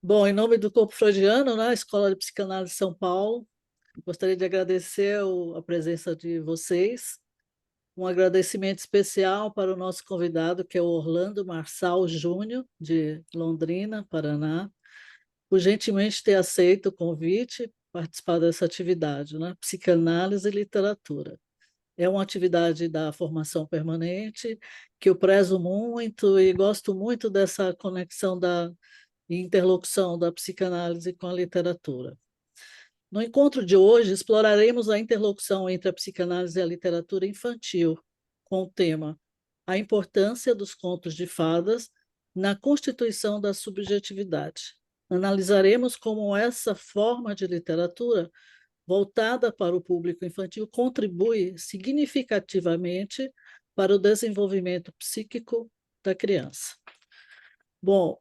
Bom, em nome do Corpo Freudiano, né, Escola de Psicanálise de São Paulo, gostaria de agradecer a presença de vocês. Um agradecimento especial para o nosso convidado, que é o Orlando Marçal Júnior, de Londrina, Paraná, por gentilmente ter aceito o convite, participar dessa atividade, né? Psicanálise e literatura. É uma atividade da formação permanente que eu prezo muito e gosto muito dessa conexão e interlocução da psicanálise com a literatura. No encontro de hoje, exploraremos a interlocução entre a psicanálise e a literatura infantil, com o tema A importância dos contos de fadas na constituição da subjetividade. Analisaremos como essa forma de literatura, voltada para o público infantil, contribui significativamente para o desenvolvimento psíquico da criança. Bom,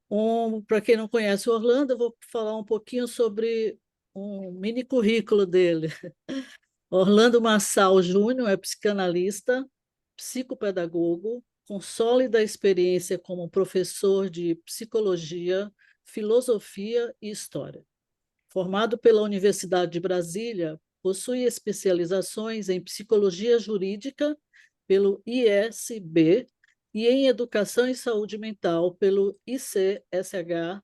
para quem não conhece o Orlando, eu vou falar um pouquinho sobre um mini currículo dele. Orlando Marçal Júnior é psicanalista, psicopedagogo, com sólida experiência como professor de psicologia, filosofia e história. Formado pela Universidade de Brasília, possui especializações em psicologia jurídica pelo ISB e em educação e saúde mental pelo ICSH-CESP.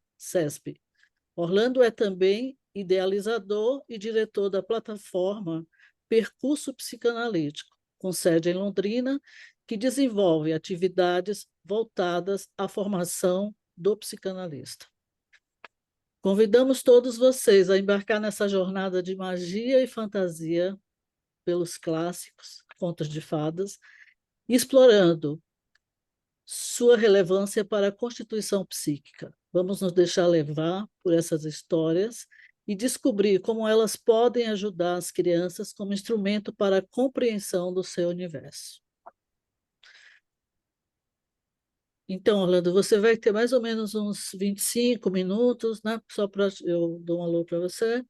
Orlando é também idealizador e diretor da plataforma Percurso Psicanalítico, com sede em Londrina, que desenvolve atividades voltadas à formação do psicanalista. Convidamos todos vocês a embarcar nessa jornada de magia e fantasia pelos clássicos, contos de fadas, explorando sua relevância para a constituição psíquica. Vamos nos deixar levar por essas histórias e descobrir como elas podem ajudar as crianças como instrumento para a compreensão do seu universo. Então, Orlando, você vai ter mais ou menos uns 25 minutos, né? Só para eu dar um alô para você. Certo.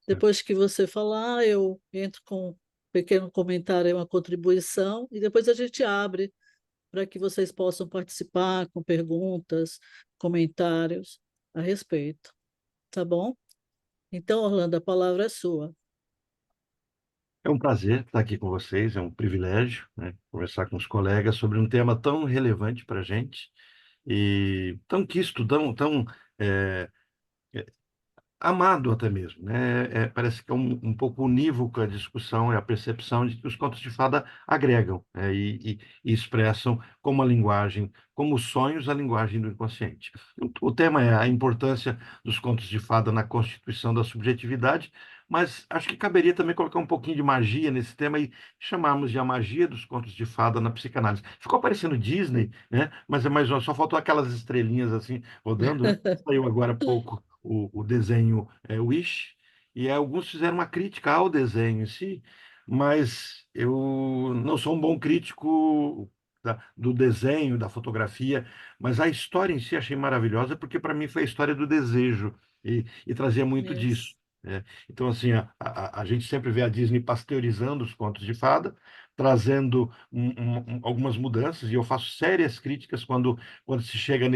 Depois que você falar, eu entro com um pequeno comentário, uma contribuição, e depois a gente abre para que vocês possam participar com perguntas, comentários a respeito. Tá bom? Então, Orlando, a palavra é sua. É um prazer estar aqui com vocês, é um privilégio, né, conversar com os colegas sobre um tema tão relevante para a gente e tão quisto, tão é, amado até mesmo, né? Parece que é um pouco unívoca a discussão e a percepção de que os contos de fada agregam, né, e expressam como a linguagem, como os sonhos, a linguagem do inconsciente. O tema é a importância dos contos de fada na constituição da subjetividade, mas acho que caberia também colocar um pouquinho de magia nesse tema e chamarmos de a magia dos contos de fada na psicanálise. Ficou parecendo Disney, né? Mas é mais só faltou aquelas estrelinhas assim rodando, né? Saiu agora há pouco o desenho Wish, e alguns fizeram uma crítica ao desenho em si, mas eu não sou um bom crítico do desenho, da fotografia, mas a história em si achei maravilhosa, porque para mim foi a história do desejo, e trazia muito disso. Isso. Né? Então, assim, a gente sempre vê a Disney pasteurizando os contos de fada, trazendo algumas mudanças, e eu faço sérias críticas quando se chega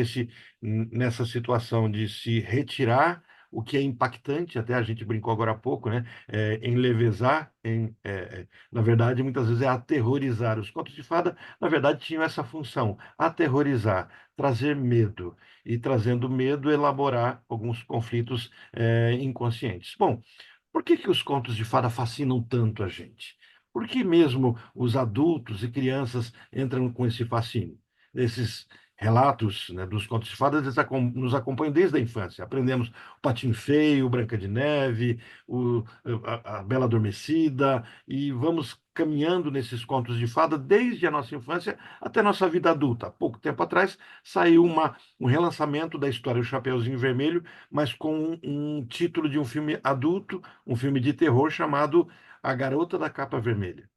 nessa situação de se retirar o que é impactante, até a gente brincou agora há pouco, né? Enlevezar, na verdade, muitas vezes é aterrorizar. Os contos de fada, na verdade, tinham essa função, aterrorizar, trazer medo, e trazendo medo, elaborar alguns conflitos inconscientes. Bom, por que que os contos de fada fascinam tanto a gente? Por que mesmo os adultos e crianças entram com esse fascínio? Esses relatos, né, dos contos de fadas nos acompanham desde a infância. Aprendemos o Patinho Feio, Branca de Neve, a Bela Adormecida, e vamos caminhando nesses contos de fada desde a nossa infância até a nossa vida adulta. Há pouco tempo atrás saiu um relançamento da história do Chapeuzinho Vermelho, mas com um título de um filme adulto, um filme de terror chamado A Garota da Capa Vermelha.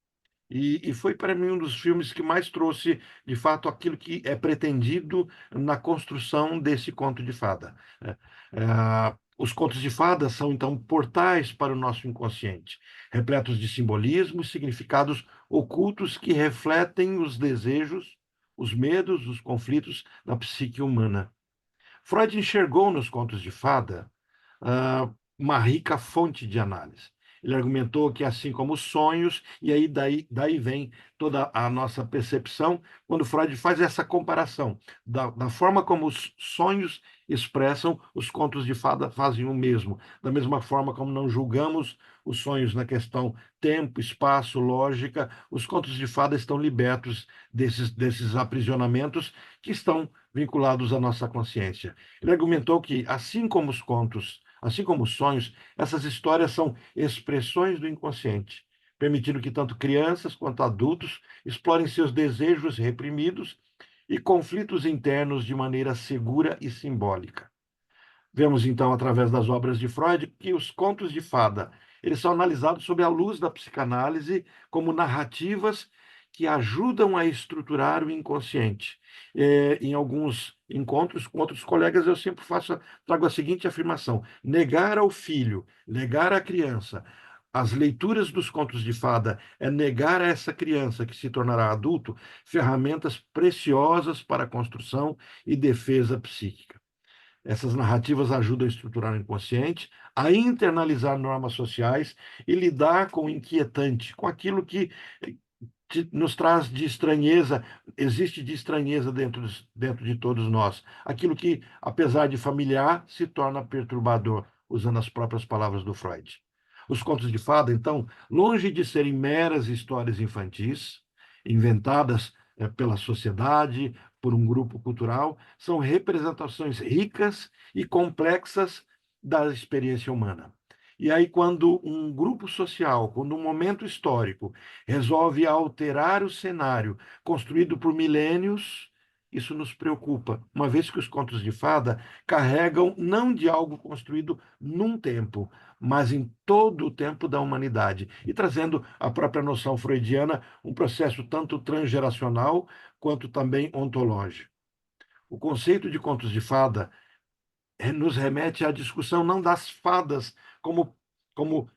E foi para mim um dos filmes que mais trouxe, de fato, aquilo que é pretendido na construção desse conto de fada. Os contos de fada são, então, portais para o nosso inconsciente, repletos de simbolismos, significados ocultos que refletem os desejos, os medos, os conflitos da psique humana. Freud enxergou nos contos de fada uma rica fonte de análise. Ele argumentou que, assim como os sonhos, e aí daí vem toda a nossa percepção, quando Freud faz essa comparação da forma como os sonhos expressam, os contos de fada fazem o mesmo. Da mesma forma como não julgamos os sonhos na questão tempo, espaço, lógica, os contos de fada estão libertos desses aprisionamentos que estão vinculados à nossa consciência. Ele argumentou que, assim como os contos, assim como os sonhos, essas histórias são expressões do inconsciente, permitindo que tanto crianças quanto adultos explorem seus desejos reprimidos e conflitos internos de maneira segura e simbólica. Vemos então, através das obras de Freud, que os contos de fada, eles são analisados sob a luz da psicanálise como narrativas que ajudam a estruturar o inconsciente. Em alguns encontros com outros colegas, eu sempre trago a seguinte afirmação: negar ao filho, negar à criança as leituras dos contos de fada é negar a essa criança que se tornará adulto ferramentas preciosas para a construção e defesa psíquica. Essas narrativas ajudam a estruturar o inconsciente, a internalizar normas sociais e lidar com o inquietante, com aquilo que nos traz de estranheza, existe de estranheza dentro de todos nós. Aquilo que, apesar de familiar, se torna perturbador, usando as próprias palavras do Freud. Os contos de fada, então, longe de serem meras histórias infantis, inventadas pela sociedade, por um grupo cultural, são representações ricas e complexas da experiência humana. E aí, quando um grupo social, quando um momento histórico resolve alterar o cenário construído por milênios, isso nos preocupa, uma vez que os contos de fada carregam não de algo construído num tempo, mas em todo o tempo da humanidade, e trazendo a própria noção freudiana, um processo tanto transgeracional quanto também ontológico. O conceito de contos de fada nos remete à discussão não das fadas como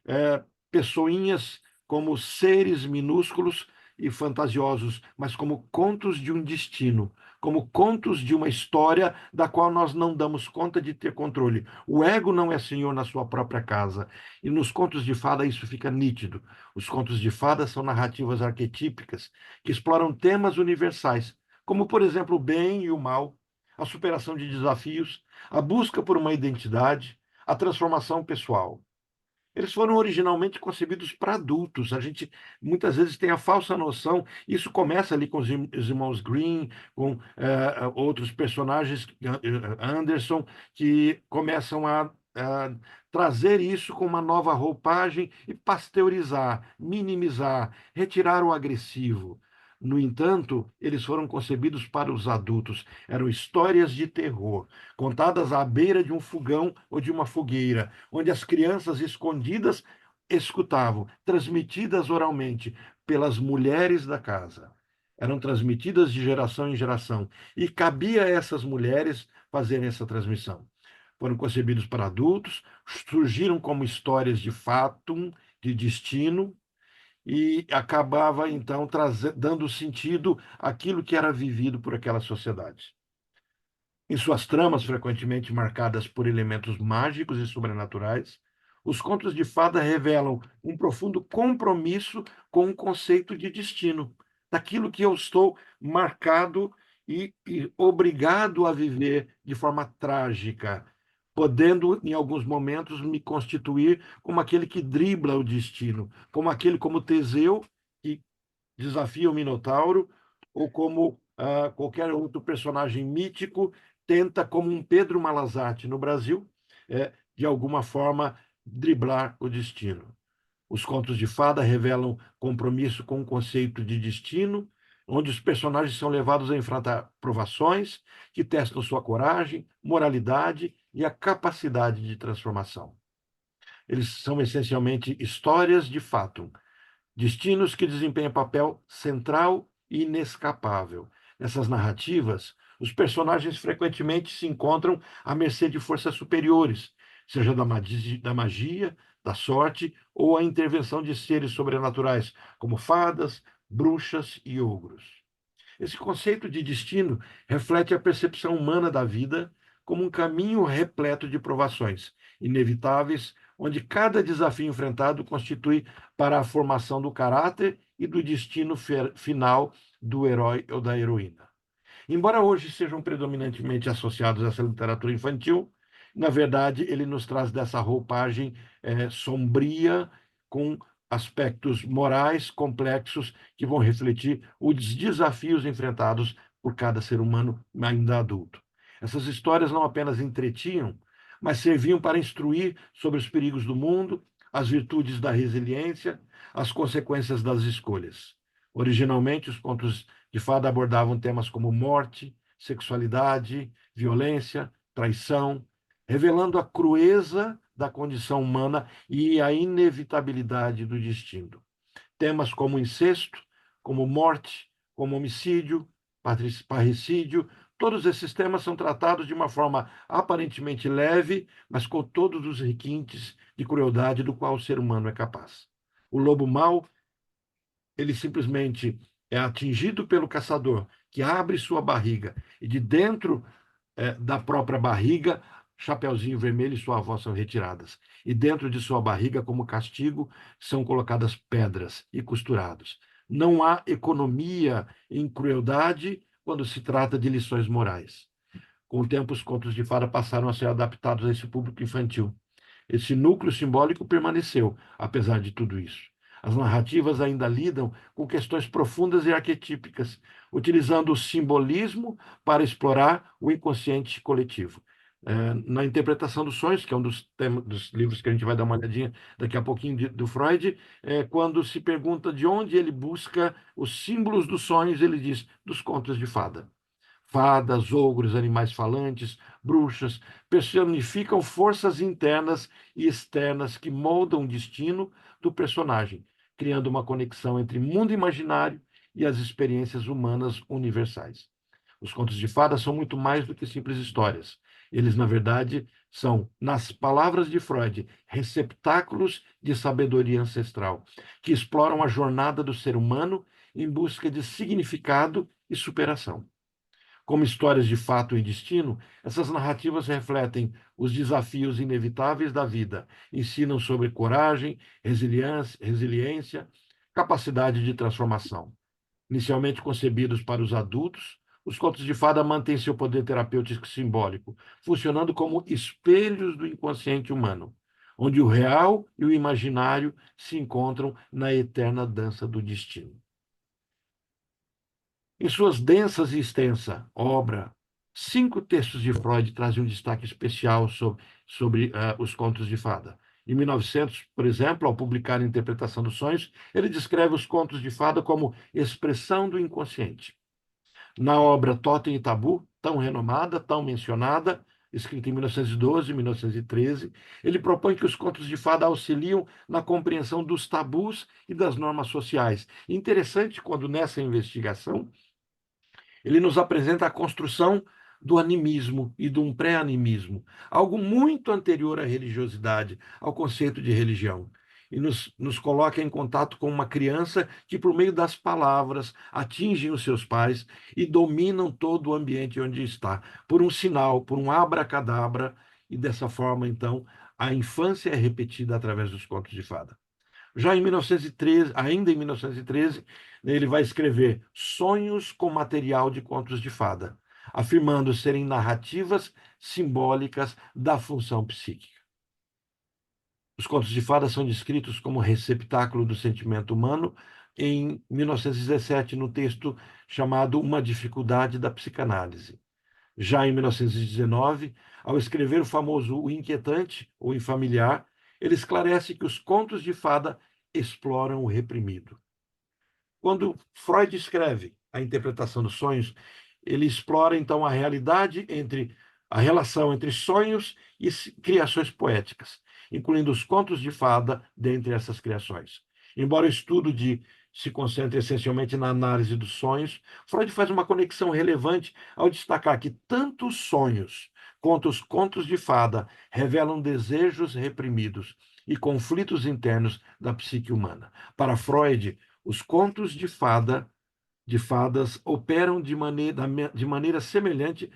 pessoinhas, como seres minúsculos e fantasiosos, mas como contos de um destino, como contos de uma história da qual nós não damos conta de ter controle. O ego não é senhor na sua própria casa. E nos contos de fada isso fica nítido. Os contos de fada são narrativas arquetípicas que exploram temas universais, como, por exemplo, o bem e o mal, a superação de desafios, a busca por uma identidade, a transformação pessoal. Eles foram originalmente concebidos para adultos. A gente muitas vezes tem a falsa noção. Isso começa ali com os irmãos Green, com outros personagens, Anderson, que começam a trazer isso com uma nova roupagem e pasteurizar, minimizar, retirar o agressivo. No entanto, eles foram concebidos para os adultos. Eram histórias de terror, contadas à beira de um fogão ou de uma fogueira, onde as crianças escondidas escutavam, transmitidas oralmente pelas mulheres da casa. Eram transmitidas de geração em geração. E cabia a essas mulheres fazerem essa transmissão. Foram concebidos para adultos, surgiram como histórias de fato, de destino, e acabava então dando sentido àquilo que era vivido por aquela sociedade. Em suas tramas, frequentemente marcadas por elementos mágicos e sobrenaturais, os contos de fada revelam um profundo compromisso com o conceito de destino, daquilo que eu estou marcado e obrigado a viver de forma trágica, podendo, em alguns momentos, me constituir como aquele que dribla o destino, como Teseu, que desafia o Minotauro, ou como qualquer outro personagem mítico tenta, como um Pedro Malazarte no Brasil, de alguma forma driblar o destino. Os contos de fada revelam compromisso com o conceito de destino, onde os personagens são levados a enfrentar provações que testam sua coragem, moralidade e a capacidade de transformação. Eles são essencialmente histórias de fato, destinos que desempenham papel central e inescapável. Nessas narrativas, os personagens frequentemente se encontram à mercê de forças superiores, seja da magia, da sorte ou a intervenção de seres sobrenaturais, como fadas, bruxas e ogros. Esse conceito de destino reflete a percepção humana da vida como um caminho repleto de provações inevitáveis, onde cada desafio enfrentado constitui para a formação do caráter e do destino final do herói ou da heroína. Embora hoje sejam predominantemente associados a essa literatura infantil, na verdade, ele nos traz dessa roupagem sombria, com aspectos morais complexos que vão refletir os desafios enfrentados por cada ser humano ainda adulto. Essas histórias não apenas entretinham, mas serviam para instruir sobre os perigos do mundo, as virtudes da resiliência, as consequências das escolhas. Originalmente, os contos de fada abordavam temas como morte, sexualidade, violência, traição, revelando a crueza da condição humana e a inevitabilidade do destino. Temas como incesto, como morte, como homicídio, parricídio, todos esses temas são tratados de uma forma aparentemente leve, mas com todos os requintes de crueldade do qual o ser humano é capaz. O lobo mau, ele simplesmente é atingido pelo caçador, que abre sua barriga, e de dentro da própria barriga, Chapeuzinho Vermelho e sua avó são retiradas. E dentro de sua barriga, como castigo, são colocadas pedras e costurados. Não há economia em crueldade quando se trata de lições morais. Com o tempo, os contos de fada passaram a ser adaptados a esse público infantil. Esse núcleo simbólico permaneceu, apesar de tudo isso. As narrativas ainda lidam com questões profundas e arquetípicas, utilizando o simbolismo para explorar o inconsciente coletivo. Na interpretação dos sonhos, que é um dos livros que a gente vai dar uma olhadinha daqui a pouquinho do Freud, quando se pergunta de onde ele busca os símbolos dos sonhos, ele diz dos contos de fada. Fadas, ogros, animais falantes, bruxas, personificam forças internas e externas que moldam o destino do personagem, criando uma conexão entre mundo imaginário e as experiências humanas universais. Os contos de fadas são muito mais do que simples histórias. Eles, na verdade, são, nas palavras de Freud, receptáculos de sabedoria ancestral, que exploram a jornada do ser humano em busca de significado e superação. Como histórias de fato e destino, essas narrativas refletem os desafios inevitáveis da vida, ensinam sobre coragem, resiliência, capacidade de transformação. Inicialmente concebidos para os adultos, os contos de fada mantêm seu poder terapêutico simbólico, funcionando como espelhos do inconsciente humano, onde o real e o imaginário se encontram na eterna dança do destino. Em suas densas e extensa obra, 5 textos de Freud trazem um destaque especial sobre os contos de fada. Em 1900, por exemplo, ao publicar a Interpretação dos Sonhos, ele descreve os contos de fada como expressão do inconsciente. Na obra Totem e Tabu, tão renomada, tão mencionada, escrita em 1912 e 1913, ele propõe que os contos de fada auxiliam na compreensão dos tabus e das normas sociais. Interessante quando nessa investigação ele nos apresenta a construção do animismo e de um pré-animismo, algo muito anterior à religiosidade, ao conceito de religião. E nos coloca em contato com uma criança que, por meio das palavras, atingem os seus pais e dominam todo o ambiente onde está, por um sinal, por um abracadabra, e dessa forma, então, a infância é repetida através dos contos de fada. Já em 1913, ainda em 1913, ele vai escrever Sonhos com material de contos de fada, afirmando serem narrativas simbólicas da função psíquica. Os contos de fada são descritos como receptáculo do sentimento humano em 1917, no texto chamado Uma Dificuldade da Psicanálise. Já em 1919, ao escrever o famoso O Inquietante, ou Infamiliar, ele esclarece que os contos de fada exploram o reprimido. Quando Freud escreve a interpretação dos sonhos, ele explora então a relação entre sonhos e criações poéticas, incluindo os contos de fada dentre essas criações. Embora o estudo se concentre essencialmente na análise dos sonhos, Freud faz uma conexão relevante ao destacar que tanto os sonhos quanto os contos de fada revelam desejos reprimidos e conflitos internos da psique humana. Para Freud, os contos de fadas operam de maneira semelhante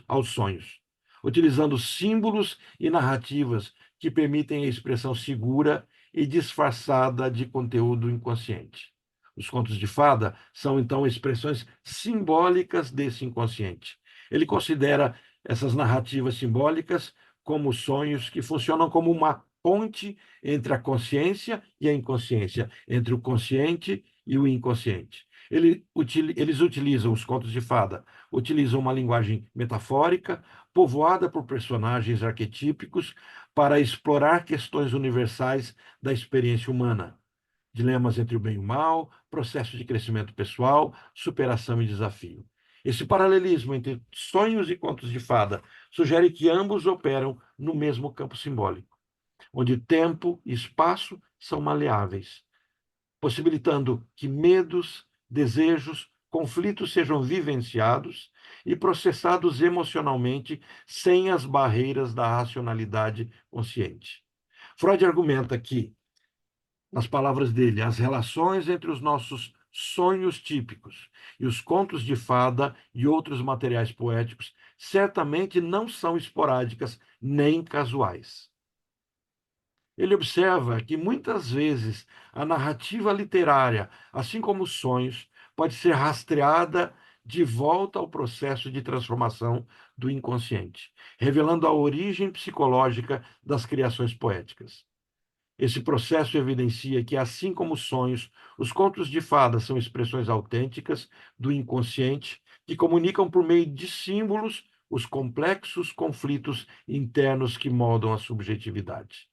aos sonhos. utilizando símbolos e narrativas que permitem a expressão segura e disfarçada de conteúdo inconsciente. Os contos de fada são, então, expressões simbólicas desse inconsciente. Ele considera essas narrativas simbólicas como sonhos que funcionam como uma ponte entre a consciência e a inconsciência, entre o consciente e o inconsciente. Eles utilizam os contos de fada, utilizam uma linguagem metafórica, povoada por personagens arquetípicos, para explorar questões universais da experiência humana, dilemas entre o bem e o mal, processo de crescimento pessoal, superação e desafio. Esse paralelismo entre sonhos e contos de fada sugere que ambos operam no mesmo campo simbólico, onde tempo e espaço são maleáveis, possibilitando que medos, desejos, conflitos sejam vivenciados e processados emocionalmente sem as barreiras da racionalidade consciente. Freud argumenta que, nas palavras dele, as relações entre os nossos sonhos típicos e os contos de fada e outros materiais poéticos certamente não são esporádicas nem casuais. Ele observa que muitas vezes a narrativa literária, assim como os sonhos, pode ser rastreada de volta ao processo de transformação do inconsciente, revelando a origem psicológica das criações poéticas. Esse processo evidencia que, assim como os sonhos, os contos de fadas são expressões autênticas do inconsciente que comunicam por meio de símbolos os complexos conflitos internos que moldam a subjetividade.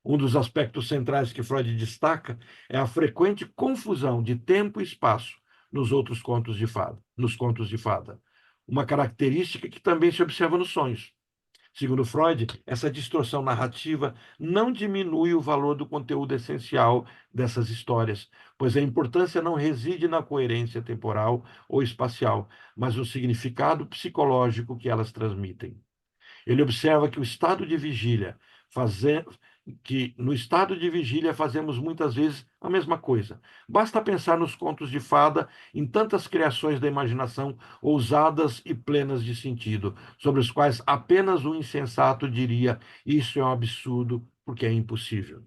Um dos aspectos centrais que Freud destaca é a frequente confusão de tempo e espaço nos contos de fada, uma característica que também se observa nos sonhos. Segundo Freud, essa distorção narrativa não diminui o valor do conteúdo essencial dessas histórias, pois a importância não reside na coerência temporal ou espacial, mas no significado psicológico que elas transmitem. Ele observa que o estado de vigília, faze- que no estado de vigília fazemos muitas vezes a mesma coisa. Basta pensar nos contos de fada, em tantas criações da imaginação ousadas e plenas de sentido, sobre os quais apenas um insensato diria: isso é um absurdo, porque é impossível.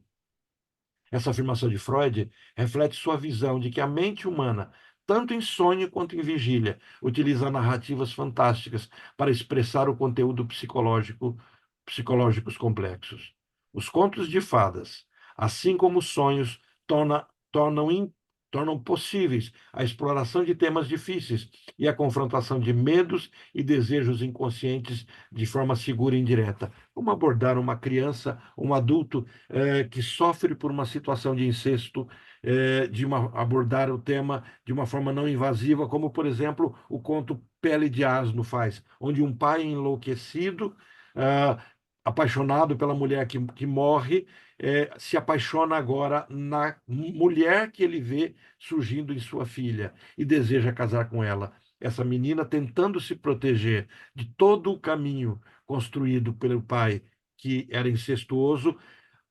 Essa afirmação de Freud reflete sua visão de que a mente humana, tanto em sonho quanto em vigília, utiliza narrativas fantásticas para expressar o conteúdo psicológicos complexos. Os contos de fadas, assim como os sonhos, tornam, tornam possíveis a exploração de temas difíceis e a confrontação de medos e desejos inconscientes de forma segura e indireta. Como abordar uma criança, um adulto que sofre por uma situação de incesto, abordar o tema de uma forma não invasiva, como, por exemplo, o conto Pele de Asno faz, onde um pai enlouquecido, eh, apaixonado pela mulher que morre, se apaixona agora na mulher que ele vê surgindo em sua filha e deseja casar com ela. Essa menina, tentando se proteger de todo o caminho construído pelo pai, que era incestuoso,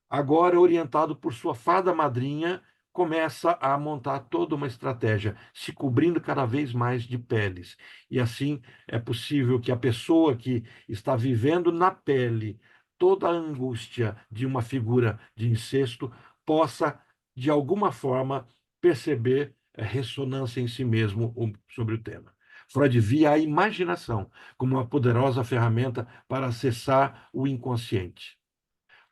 agora orientado por sua fada madrinha, começa a montar toda uma estratégia, se cobrindo cada vez mais de peles. E assim é possível que a pessoa que está vivendo na pele toda a angústia de uma figura de incesto possa, de alguma forma, perceber a ressonância em si mesmo sobre o tema. Freud via a imaginação como uma poderosa ferramenta para acessar o inconsciente.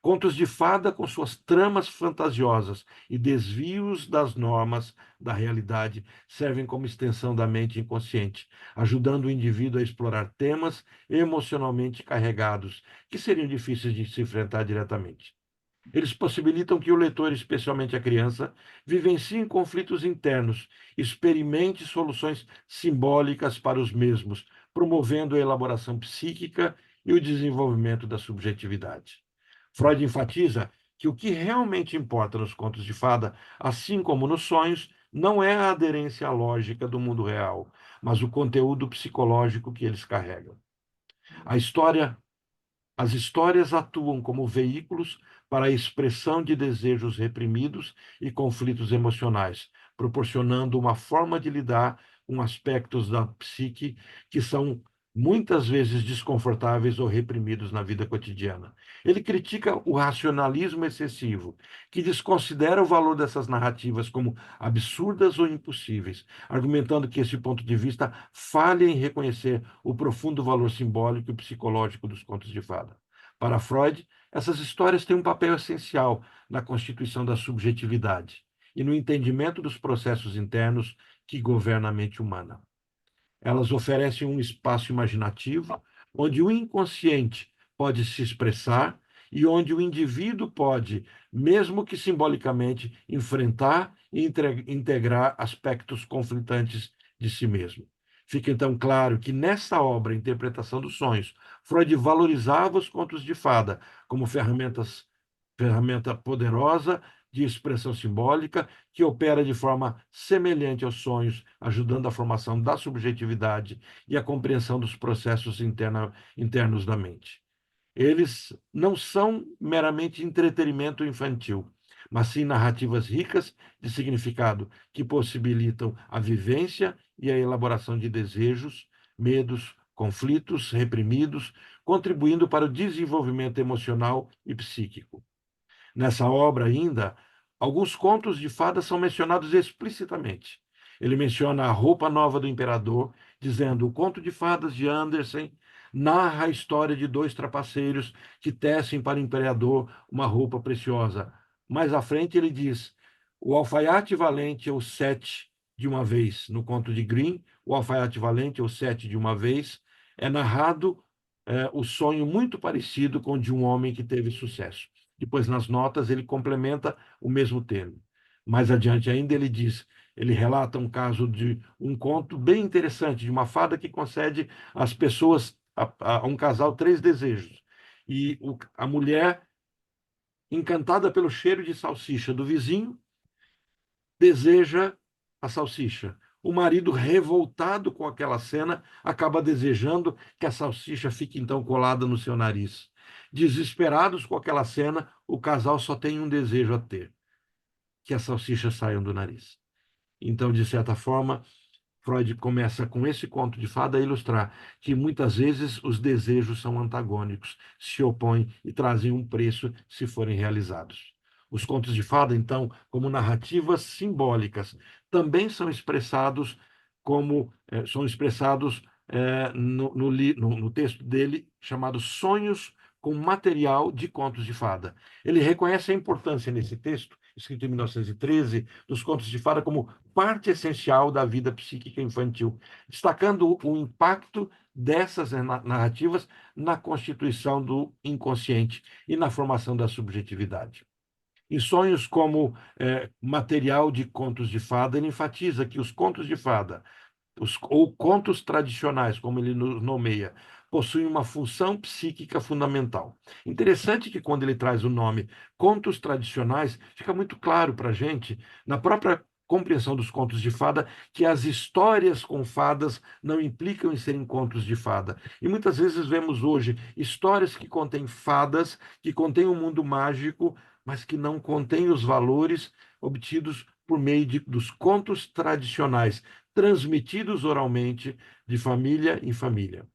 Contos de fada com suas tramas fantasiosas e desvios das normas da realidade servem como extensão da mente inconsciente, ajudando o indivíduo a explorar temas emocionalmente carregados que seriam difíceis de se enfrentar diretamente. Eles possibilitam que o leitor, especialmente a criança, vivencie conflitos internos, experimente soluções simbólicas para os mesmos, promovendo a elaboração psíquica e o desenvolvimento da subjetividade. Freud enfatiza que o que realmente importa nos contos de fada, assim como nos sonhos, não é a aderência à lógica do mundo real, mas o conteúdo psicológico que eles carregam. A história As histórias atuam como veículos para a expressão de desejos reprimidos e conflitos emocionais, proporcionando uma forma de lidar com aspectos da psique que são muitas vezes desconfortáveis ou reprimidos na vida cotidiana. Ele critica o racionalismo excessivo, que desconsidera o valor dessas narrativas como absurdas ou impossíveis, argumentando que esse ponto de vista falha em reconhecer o profundo valor simbólico e psicológico dos contos de fada. Para Freud, essas histórias têm um papel essencial na constituição da subjetividade e no entendimento dos processos internos que governam a mente humana. Elas oferecem um espaço imaginativo onde o inconsciente pode se expressar e onde o indivíduo pode, mesmo que simbolicamente, enfrentar e integrar aspectos conflitantes de si mesmo. Fica então claro que nessa obra, Interpretação dos Sonhos, Freud valorizava os contos de fada como ferramenta poderosa de expressão simbólica que opera de forma semelhante aos sonhos, ajudando a formação da subjetividade e a compreensão dos processos internos da mente. Eles não são meramente entretenimento infantil, mas sim narrativas ricas de significado que possibilitam a vivência e a elaboração de desejos, medos, conflitos reprimidos, contribuindo para o desenvolvimento emocional e psíquico. Nessa obra ainda, alguns contos de fadas são mencionados explicitamente. Ele menciona a roupa nova do imperador, dizendo: o conto de fadas de Andersen narra a história de dois trapaceiros que tecem para o imperador uma roupa preciosa. Mais à frente ele diz: o alfaiate valente ou sete de uma vez. No conto de Grimm, o alfaiate valente ou sete de uma vez é narrado o sonho muito parecido com o de um homem que teve sucesso. Depois, nas notas, ele complementa o mesmo termo. Mais adiante ainda, ele diz, ele relata um caso de um conto bem interessante, de uma fada que concede às pessoas, a um casal, três desejos. E a mulher, encantada pelo cheiro de salsicha do vizinho, deseja a salsicha. O marido, revoltado com aquela cena, acaba desejando que a salsicha fique então colada no seu nariz. Desesperados com aquela cena, o casal só tem um desejo a ter: que as salsichas saiam do nariz. Então, de certa forma, Freud começa com esse conto de fada a ilustrar que muitas vezes os desejos são antagônicos, se opõem e trazem um preço se forem realizados. Os contos de fada, então, como narrativas simbólicas, também são expressados no texto dele chamado Sonhos com Material de Contos de Fada. Ele reconhece a importância nesse texto, escrito em 1913, dos contos de fada como parte essencial da vida psíquica infantil, destacando o impacto dessas narrativas na constituição do inconsciente e na formação da subjetividade. Em sonhos como material de contos de fada, ele enfatiza que os contos de fada, ou contos tradicionais, como ele nos nomeia, possuem uma função psíquica fundamental. Interessante que quando ele traz o nome contos tradicionais, fica muito claro para a gente, na própria compreensão dos contos de fada, que as histórias com fadas não implicam em serem contos de fada. E muitas vezes vemos hoje histórias que contêm fadas, que contêm um mundo mágico, mas que não contêm os valores obtidos por meio dos contos tradicionais, transmitidos oralmente de família em família.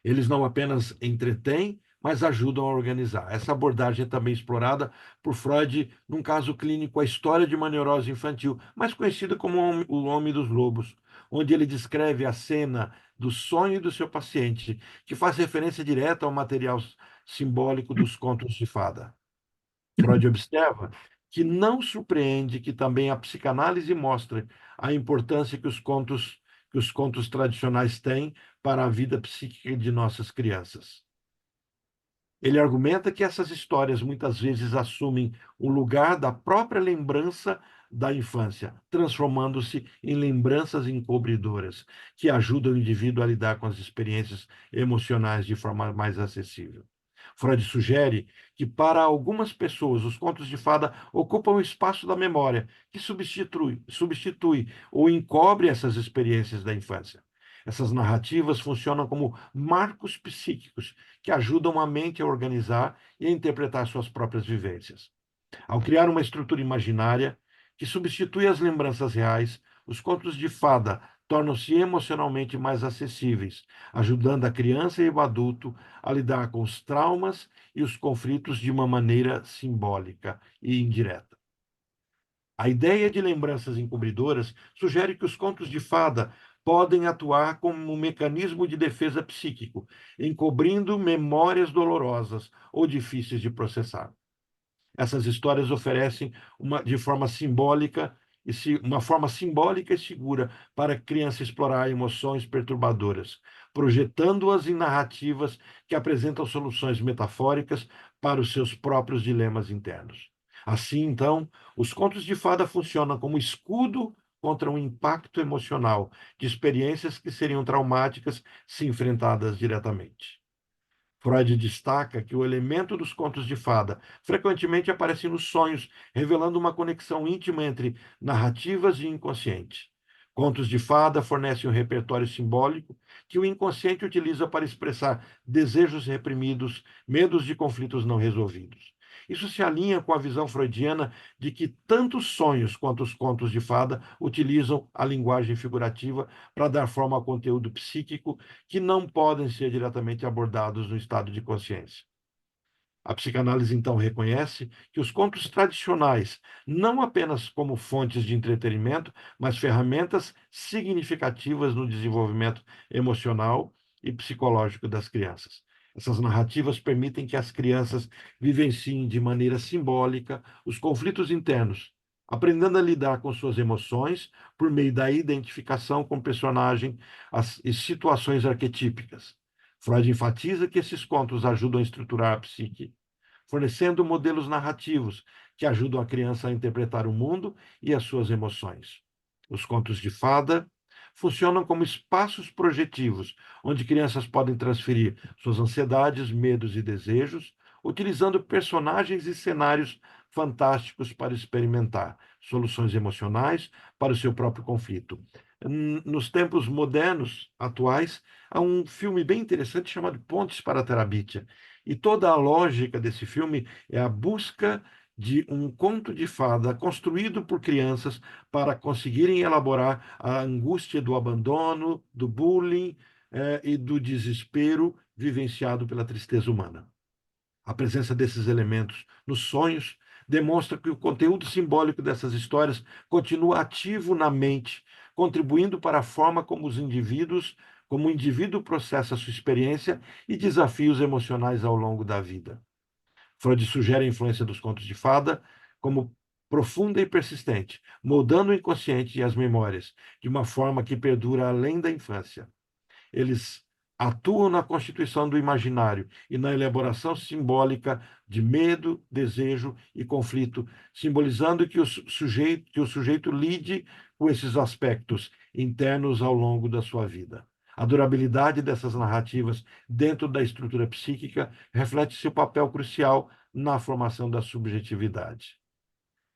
Eles não apenas entretêm, mas ajudam a organizar. Essa abordagem é também explorada por Freud num caso clínico, a história de uma neurose infantil, mais conhecida como o Homem dos Lobos, onde ele descreve a cena do sonho do seu paciente, que faz referência direta ao material simbólico dos contos de fada. Freud observa que não surpreende que também a psicanálise mostre a importância que os contos tradicionais têm para a vida psíquica de nossas crianças. Ele argumenta que essas histórias muitas vezes assumem o lugar da própria lembrança da infância, transformando-se em lembranças encobridoras, que ajudam o indivíduo a lidar com as experiências emocionais de forma mais acessível. Freud sugere que, para algumas pessoas, os contos de fada ocupam o espaço da memória, que substitui ou encobre essas experiências da infância. Essas narrativas funcionam como marcos psíquicos que ajudam a mente a organizar e a interpretar suas próprias vivências. Ao criar uma estrutura imaginária que substitui as lembranças reais, os contos de fada tornam-se emocionalmente mais acessíveis, ajudando a criança e o adulto a lidar com os traumas e os conflitos de uma maneira simbólica e indireta. A ideia de lembranças encobridoras sugere que os contos de fada podem atuar como um mecanismo de defesa psíquico, encobrindo memórias dolorosas ou difíceis de processar. Essas histórias oferecem uma forma simbólica e segura para a criança explorar emoções perturbadoras, projetando-as em narrativas que apresentam soluções metafóricas para os seus próprios dilemas internos. Assim, então, os contos de fada funcionam como escudo contra um impacto emocional de experiências que seriam traumáticas se enfrentadas diretamente. Freud destaca que o elemento dos contos de fada frequentemente aparece nos sonhos, revelando uma conexão íntima entre narrativas e inconsciente. Contos de fada fornecem um repertório simbólico que o inconsciente utiliza para expressar desejos reprimidos, medos de conflitos não resolvidos. Isso se alinha com a visão freudiana de que tanto os sonhos quanto os contos de fada utilizam a linguagem figurativa para dar forma ao conteúdo psíquico que não podem ser diretamente abordados no estado de consciência. A psicanálise, então, reconhece que os contos tradicionais, não apenas como fontes de entretenimento, mas ferramentas significativas no desenvolvimento emocional e psicológico das crianças. Essas narrativas permitem que as crianças vivenciem de maneira simbólica os conflitos internos, aprendendo a lidar com suas emoções por meio da identificação com personagem e situações arquetípicas. Freud enfatiza que esses contos ajudam a estruturar a psique, fornecendo modelos narrativos que ajudam a criança a interpretar o mundo e as suas emoções. Os contos de fada funcionam como espaços projetivos, onde crianças podem transferir suas ansiedades, medos e desejos, utilizando personagens e cenários fantásticos para experimentar soluções emocionais para o seu próprio conflito. Nos tempos modernos, atuais, há um filme bem interessante chamado Pontes para a Terabitia. E toda a lógica desse filme é a busca de um conto de fada construído por crianças para conseguirem elaborar a angústia do abandono, do bullying, e do desespero vivenciado pela tristeza humana. A presença desses elementos nos sonhos demonstra que o conteúdo simbólico dessas histórias continua ativo na mente, contribuindo para a forma como o indivíduo processa sua experiência e desafios emocionais ao longo da vida. Freud sugere a influência dos contos de fada como profunda e persistente, moldando o inconsciente e as memórias de uma forma que perdura além da infância. Eles atuam na constituição do imaginário e na elaboração simbólica de medo, desejo e conflito, simbolizando que o sujeito lide com esses aspectos internos ao longo da sua vida. A durabilidade dessas narrativas dentro da estrutura psíquica reflete seu papel crucial na formação da subjetividade.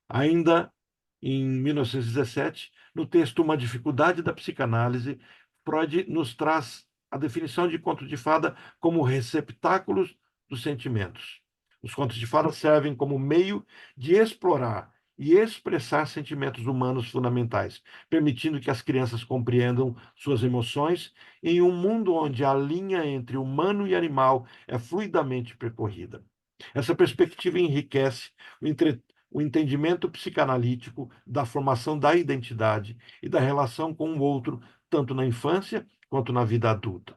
Ainda em 1917, no texto Uma Dificuldade da Psicanálise, Freud nos traz a definição de conto de fada como receptáculos dos sentimentos. Os contos de fada servem como meio de explorar e expressar sentimentos humanos fundamentais, permitindo que as crianças compreendam suas emoções em um mundo onde a linha entre humano e animal é fluidamente percorrida. Essa perspectiva enriquece o o entendimento psicanalítico da formação da identidade e da relação com o outro, tanto na infância quanto na vida adulta.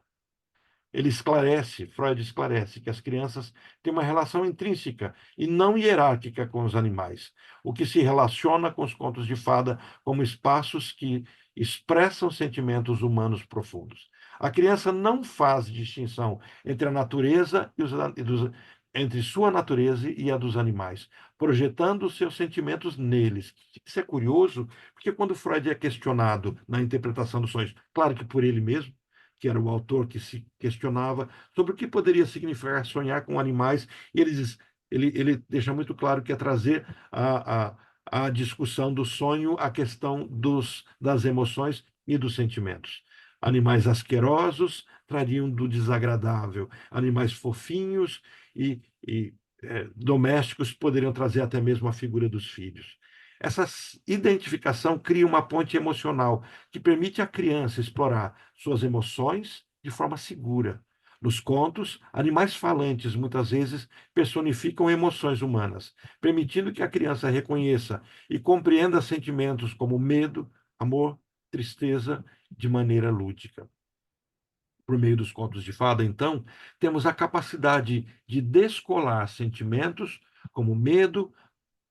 Freud esclarece que as crianças têm uma relação intrínseca e não hierárquica com os animais, o que se relaciona com os contos de fada como espaços que expressam sentimentos humanos profundos. A criança não faz distinção entre a natureza entre sua natureza e a dos animais, projetando os seus sentimentos neles. Isso é curioso, porque quando Freud é questionado na interpretação dos sonhos, claro que por ele mesmo, que era o autor que se questionava sobre o que poderia significar sonhar com animais, e ele deixa muito claro que é trazer a discussão do sonho a questão das emoções e dos sentimentos. Animais asquerosos trariam do desagradável, animais fofinhos e domésticos poderiam trazer até mesmo a figura dos filhos. Essa identificação cria uma ponte emocional que permite à criança explorar suas emoções de forma segura. Nos contos, animais falantes muitas vezes personificam emoções humanas, permitindo que a criança reconheça e compreenda sentimentos como medo, amor, tristeza de maneira lúdica. Por meio dos contos de fada, então, temos a capacidade de descolar sentimentos como medo,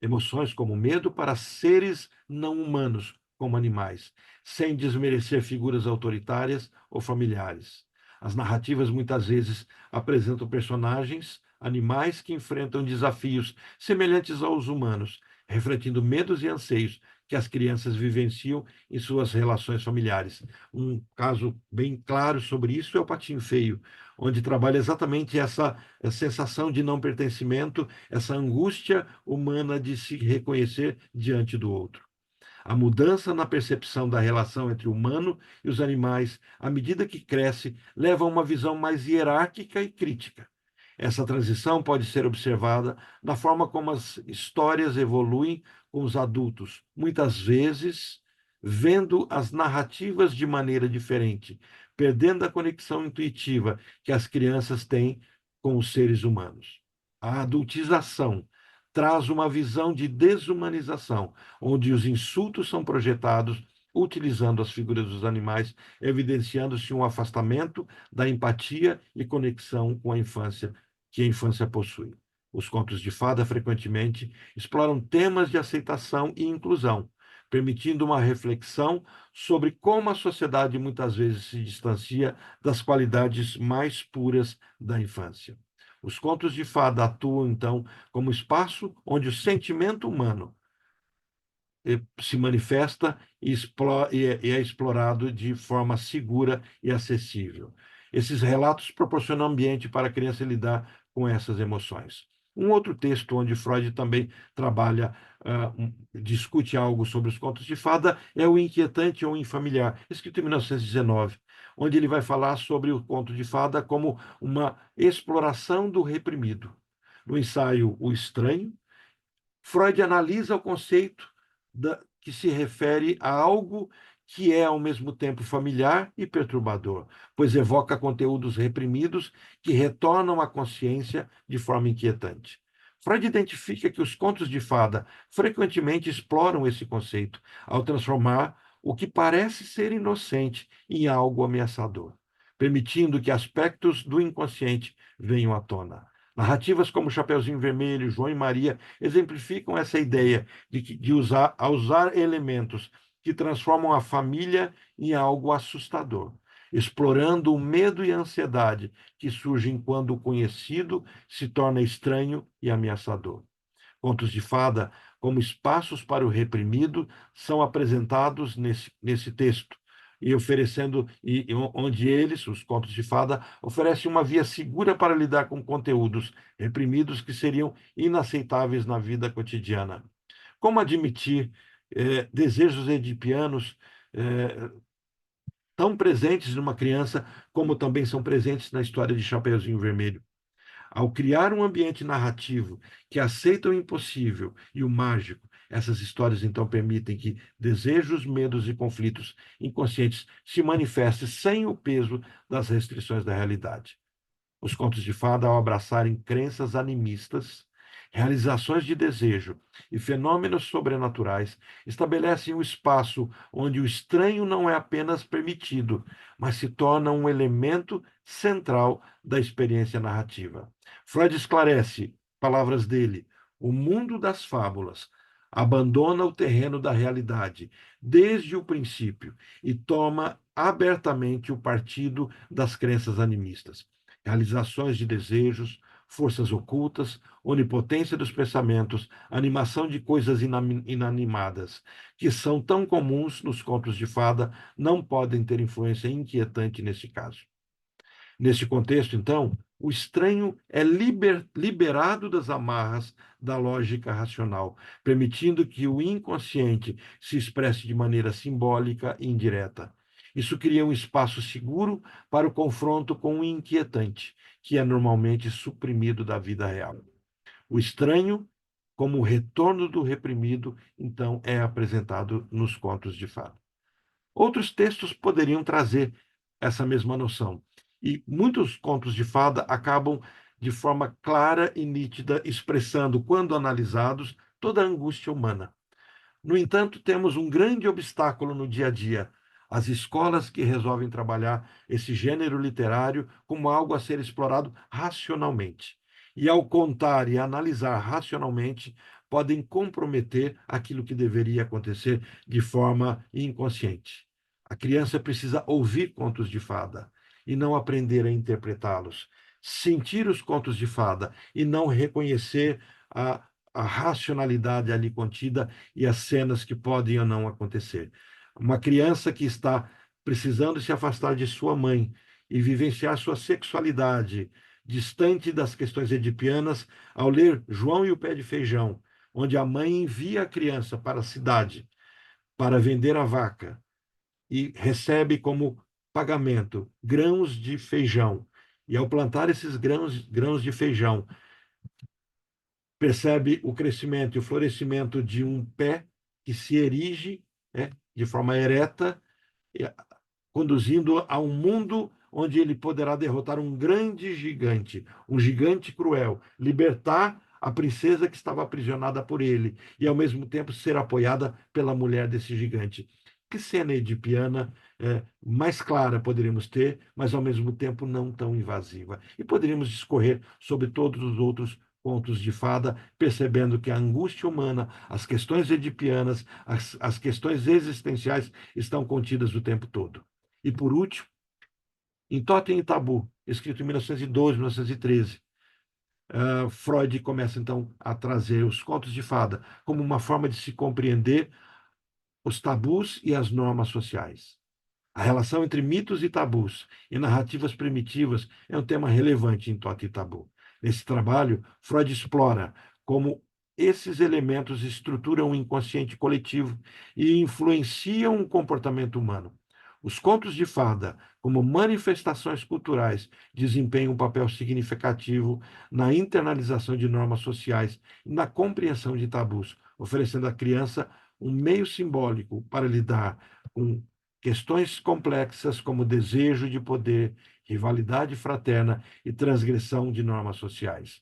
emoções como medo para seres não humanos, como animais, sem desmerecer figuras autoritárias ou familiares. As narrativas muitas vezes apresentam personagens, animais que enfrentam desafios semelhantes aos humanos, refletindo medos e anseios que as crianças vivenciam em suas relações familiares. Um caso bem claro sobre isso é o Patinho Feio, onde trabalha exatamente essa sensação de não pertencimento, essa angústia humana de se reconhecer diante do outro. A mudança na percepção da relação entre o humano e os animais, à medida que cresce, leva a uma visão mais hierárquica e crítica. Essa transição pode ser observada na forma como as histórias evoluem com os adultos, muitas vezes vendo as narrativas de maneira diferente, perdendo a conexão intuitiva que as crianças têm com os seres humanos. A adultização traz uma visão de desumanização, onde os insultos são projetados utilizando as figuras dos animais, evidenciando-se um afastamento da empatia e conexão com a infância que a infância possui. Os contos de fada frequentemente exploram temas de aceitação e inclusão, permitindo uma reflexão sobre como a sociedade muitas vezes se distancia das qualidades mais puras da infância. Os contos de fada atuam, então, como espaço onde o sentimento humano se manifesta e é explorado de forma segura e acessível. Esses relatos proporcionam ambiente para a criança lidar com essas emoções. Um outro texto onde Freud também trabalha, discute algo sobre os contos de fada é O Inquietante ou Infamiliar, escrito em 1919, onde ele vai falar sobre o conto de fada como uma exploração do reprimido. No ensaio O Estranho, Freud analisa o conceito que se refere a algo que é ao mesmo tempo familiar e perturbador, pois evoca conteúdos reprimidos que retornam à consciência de forma inquietante. Freud identifica que os contos de fada frequentemente exploram esse conceito ao transformar o que parece ser inocente em algo ameaçador, permitindo que aspectos do inconsciente venham à tona. Narrativas como Chapeuzinho Vermelho, João e Maria exemplificam essa ideia de usar elementos que transformam a família em algo assustador, explorando o medo e a ansiedade que surgem quando o conhecido se torna estranho e ameaçador. Contos de fada, como espaços para o reprimido, são apresentados nesse texto, e oferecendo onde eles, os contos de fada, oferecem uma via segura para lidar com conteúdos reprimidos que seriam inaceitáveis na vida cotidiana. Como admitir desejos edipianos tão presentes numa criança, como também são presentes na história de Chapeuzinho Vermelho? Ao criar um ambiente narrativo que aceita o impossível e o mágico, essas histórias então permitem que desejos, medos e conflitos inconscientes se manifestem sem o peso das restrições da realidade. Os contos de fada, ao abraçarem crenças animistas, realizações de desejo e fenômenos sobrenaturais, estabelecem um espaço onde o estranho não é apenas permitido, mas se torna um elemento central da experiência narrativa. Freud esclarece, palavras dele, o mundo das fábulas abandona o terreno da realidade desde o princípio e toma abertamente o partido das crenças animistas, realizações de desejos, forças ocultas, onipotência dos pensamentos, animação de coisas inanimadas, que são tão comuns nos contos de fada, não podem ter influência inquietante nesse caso. Neste contexto, então, o estranho é liberado das amarras da lógica racional, permitindo que o inconsciente se expresse de maneira simbólica e indireta. Isso cria um espaço seguro para o confronto com o inquietante, que é normalmente suprimido da vida real. O estranho como o retorno do reprimido, então é apresentado nos contos de fada. Outros textos poderiam trazer essa mesma noção. E muitos contos de fada acabam de forma clara e nítida, expressando, quando analisados, toda a angústia humana. No entanto, temos um grande obstáculo no dia a dia: as escolas que resolvem trabalhar esse gênero literário como algo a ser explorado racionalmente. E ao contar e analisar racionalmente, podem comprometer aquilo que deveria acontecer de forma inconsciente. A criança precisa ouvir contos de fada e não aprender a interpretá-los. Sentir os contos de fada e não reconhecer a racionalidade ali contida e as cenas que podem ou não acontecer. Uma criança que está precisando se afastar de sua mãe e vivenciar sua sexualidade distante das questões edipianas, ao ler João e o Pé de Feijão, onde a mãe envia a criança para a cidade para vender a vaca e recebe como pagamento grãos de feijão. E ao plantar esses grãos de feijão, percebe o crescimento e o florescimento de um pé que se erige, né, de forma ereta, conduzindo a um mundo onde ele poderá derrotar um grande gigante, um gigante cruel, libertar a princesa que estava aprisionada por ele e, ao mesmo tempo, ser apoiada pela mulher desse gigante. Que cena edipiana mais clara poderíamos ter, mas ao mesmo tempo não tão invasiva. E poderíamos discorrer sobre todos os outros contos de fada, percebendo que a angústia humana, as questões edipianas, as questões existenciais estão contidas o tempo todo. E por último, em Totem e Tabu, escrito em 1912, 1913, Freud começa então a trazer os contos de fada como uma forma de se compreender os tabus e as normas sociais. A relação entre mitos e tabus e narrativas primitivas é um tema relevante em Totem e Tabu. Nesse trabalho, Freud explora como esses elementos estruturam o inconsciente coletivo e influenciam o comportamento humano. Os contos de fada, como manifestações culturais, desempenham um papel significativo na internalização de normas sociais e na compreensão de tabus, oferecendo à criança um meio simbólico para lidar com questões complexas como desejo de poder, rivalidade fraterna e transgressão de normas sociais.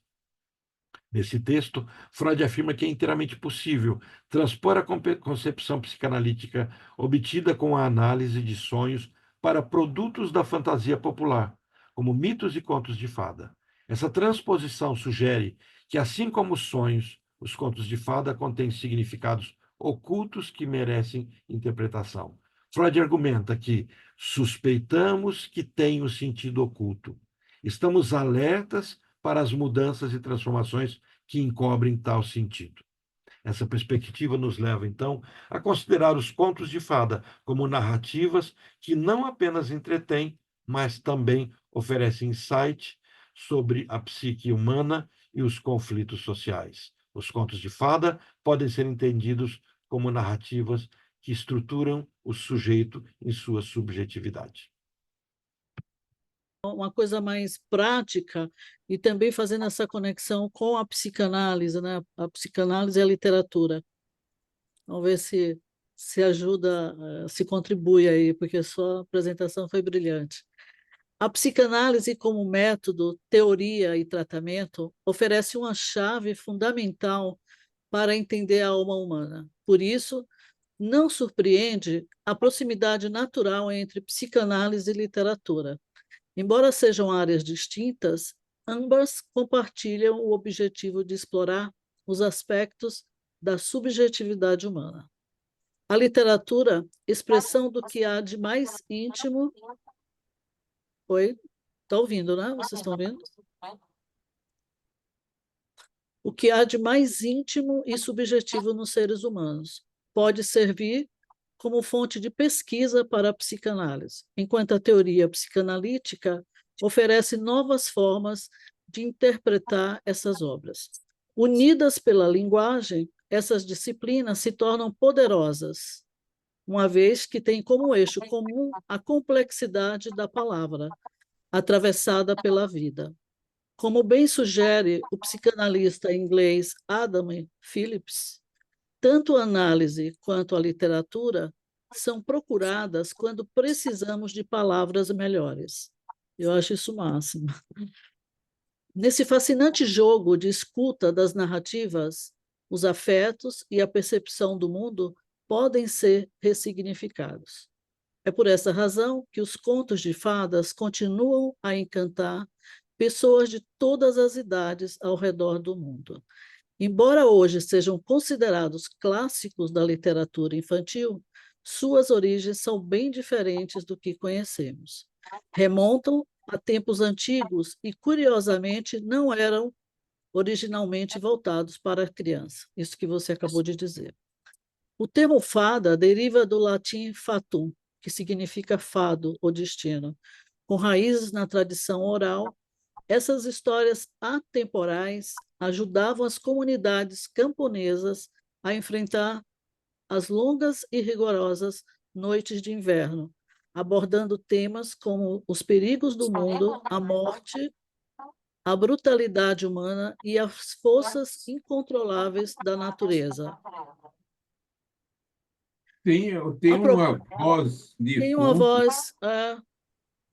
Nesse texto, Freud afirma que é inteiramente possível transpor a concepção psicanalítica obtida com a análise de sonhos para produtos da fantasia popular, como mitos e contos de fada. Essa transposição sugere que, assim como os sonhos, os contos de fada contêm significados ocultos que merecem interpretação. Freud argumenta que suspeitamos que tem o sentido oculto. Estamos alertas para as mudanças e transformações que encobrem tal sentido. Essa perspectiva nos leva, então, a considerar os contos de fada como narrativas que não apenas entretêm, mas também oferecem insight sobre a psique humana e os conflitos sociais. Os contos de fada podem ser entendidos como narrativas que estruturam o sujeito em sua subjetividade. Uma coisa mais prática e também fazendo essa conexão com a psicanálise, né? A psicanálise e a literatura. Vamos ver se ajuda, se contribui aí, porque a sua apresentação foi brilhante. A psicanálise como método, teoria e tratamento oferece uma chave fundamental para entender a alma humana. Por isso, não surpreende a proximidade natural entre psicanálise e literatura. Embora sejam áreas distintas, ambas compartilham o objetivo de explorar os aspectos da subjetividade humana. A literatura, expressão do que há de mais íntimo. Oi? Está ouvindo, né? Vocês estão ouvindo? O que há de mais íntimo e subjetivo nos seres humanos pode servir como fonte de pesquisa para a psicanálise, enquanto a teoria psicanalítica oferece novas formas de interpretar essas obras. Unidas pela linguagem, essas disciplinas se tornam poderosas, uma vez que têm como eixo comum a complexidade da palavra, atravessada pela vida. Como bem sugere o psicanalista inglês Adam Phillips, tanto a análise quanto a literatura são procuradas quando precisamos de palavras melhores. Eu acho isso o máximo. Nesse fascinante jogo de escuta das narrativas, os afetos e a percepção do mundo podem ser ressignificados. É por essa razão que os contos de fadas continuam a encantar pessoas de todas as idades ao redor do mundo. Embora hoje sejam considerados clássicos da literatura infantil, suas origens são bem diferentes do que conhecemos. Remontam a tempos antigos e, curiosamente, não eram originalmente voltados para a criança. Isso que você acabou de dizer. O termo fada deriva do latim fatum, que significa fado ou destino. Com raízes na tradição oral, essas histórias atemporais ajudavam as comunidades camponesas a enfrentar as longas e rigorosas noites de inverno, abordando temas como os perigos do mundo, a morte, a brutalidade humana e as forças incontroláveis da natureza. Tem uma voz de Tem uma fundo. voz,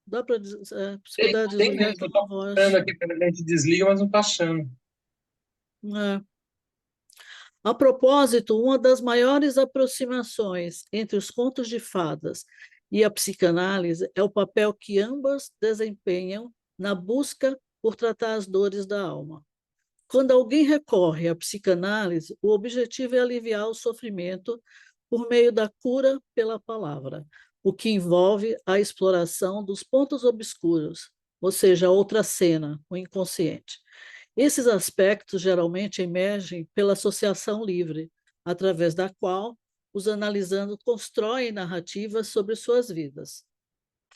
dá para se puder Tem desligar, mesmo, tem eu uma tô procurando voz. aqui para a gente desliga, mas não tá achando. É. A propósito, uma das maiores aproximações entre os contos de fadas e a psicanálise é o papel que ambas desempenham na busca por tratar as dores da alma. Quando alguém recorre à psicanálise, o objetivo é aliviar o sofrimento por meio da cura pela palavra, o que envolve a exploração dos pontos obscuros, ou seja, a outra cena, o inconsciente. Esses aspectos geralmente emergem pela associação livre, através da qual os analisandos constroem narrativas sobre suas vidas.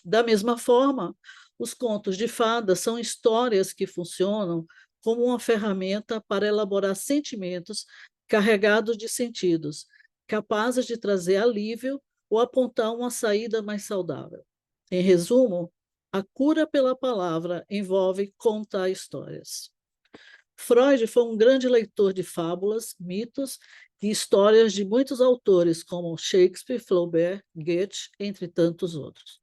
Da mesma forma, os contos de fadas são histórias que funcionam como uma ferramenta para elaborar sentimentos carregados de sentidos, capazes de trazer alívio ou apontar uma saída mais saudável. Em resumo, a cura pela palavra envolve contar histórias. Freud foi um grande leitor de fábulas, mitos e histórias de muitos autores, como Shakespeare, Flaubert, Goethe, entre tantos outros.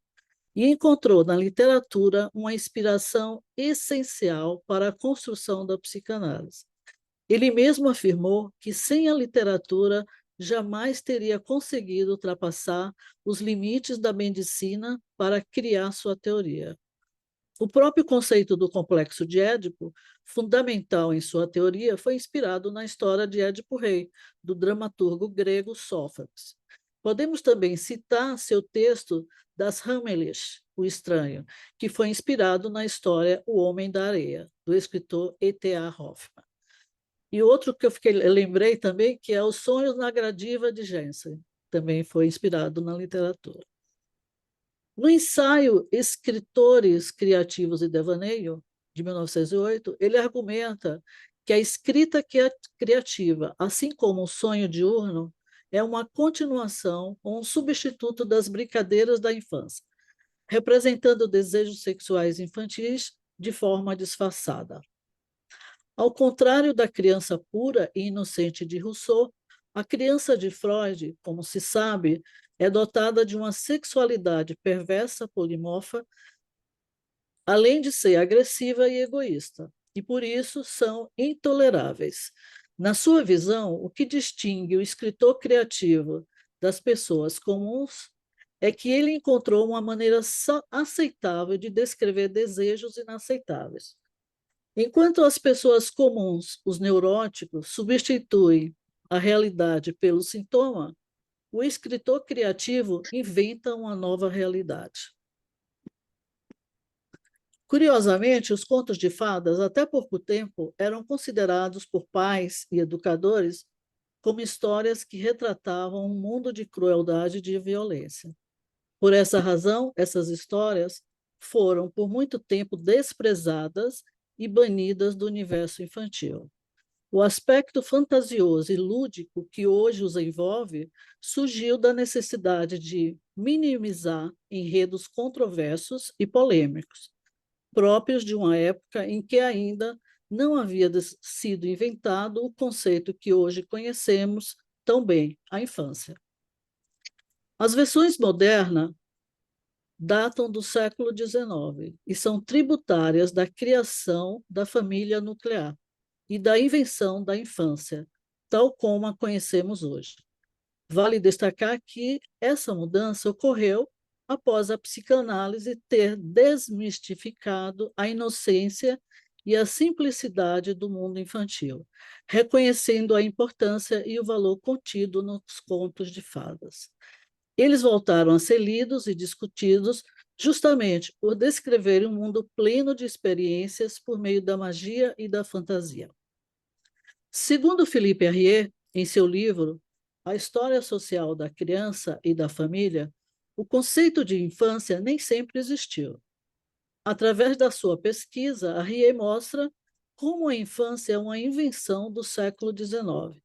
E encontrou na literatura uma inspiração essencial para a construção da psicanálise. Ele mesmo afirmou que sem a literatura jamais teria conseguido ultrapassar os limites da medicina para criar sua teoria. O próprio conceito do complexo de Édipo, fundamental em sua teoria, foi inspirado na história de Édipo Rei, do dramaturgo grego Sófocles. Podemos também citar seu texto Das Hammerlich, O Estranho, que foi inspirado na história O Homem da Areia, do escritor E.T.A. Hoffmann. E outro que lembrei também, que é Os Sonhos na Gradiva de Jensen, também foi inspirado na literatura. No ensaio Escritores Criativos e Devaneio, de 1908, ele argumenta que a escrita criativa, assim como o sonho diurno, é uma continuação ou um substituto das brincadeiras da infância, representando desejos sexuais infantis de forma disfarçada. Ao contrário da criança pura e inocente de Rousseau, a criança de Freud, como se sabe, é dotada de uma sexualidade perversa, polimorfa, além de ser agressiva e egoísta, e por isso são intoleráveis. Na sua visão, o que distingue o escritor criativo das pessoas comuns é que ele encontrou uma maneira aceitável de descrever desejos inaceitáveis. Enquanto as pessoas comuns, os neuróticos, substituem a realidade pelo sintoma, o escritor criativo inventa uma nova realidade. Curiosamente, os contos de fadas, até pouco tempo, eram considerados por pais e educadores como histórias que retratavam um mundo de crueldade e de violência. Por essa razão, essas histórias foram, por muito tempo, desprezadas e banidas do universo infantil. O aspecto fantasioso e lúdico que hoje os envolve surgiu da necessidade de minimizar enredos controversos e polêmicos, próprios de uma época em que ainda não havia sido inventado o conceito que hoje conhecemos tão bem, a infância. As versões modernas datam do século XIX e são tributárias da criação da família nuclear e da invenção da infância, tal como a conhecemos hoje. Vale destacar que essa mudança ocorreu após a psicanálise ter desmistificado a inocência e a simplicidade do mundo infantil, reconhecendo a importância e o valor contido nos contos de fadas. Eles voltaram a ser lidos e discutidos justamente por descreverem um mundo pleno de experiências por meio da magia e da fantasia. Segundo Philippe Herrier, em seu livro A História Social da Criança e da Família, o conceito de infância nem sempre existiu. Através da sua pesquisa, Herrier mostra como a infância é uma invenção do século XIX.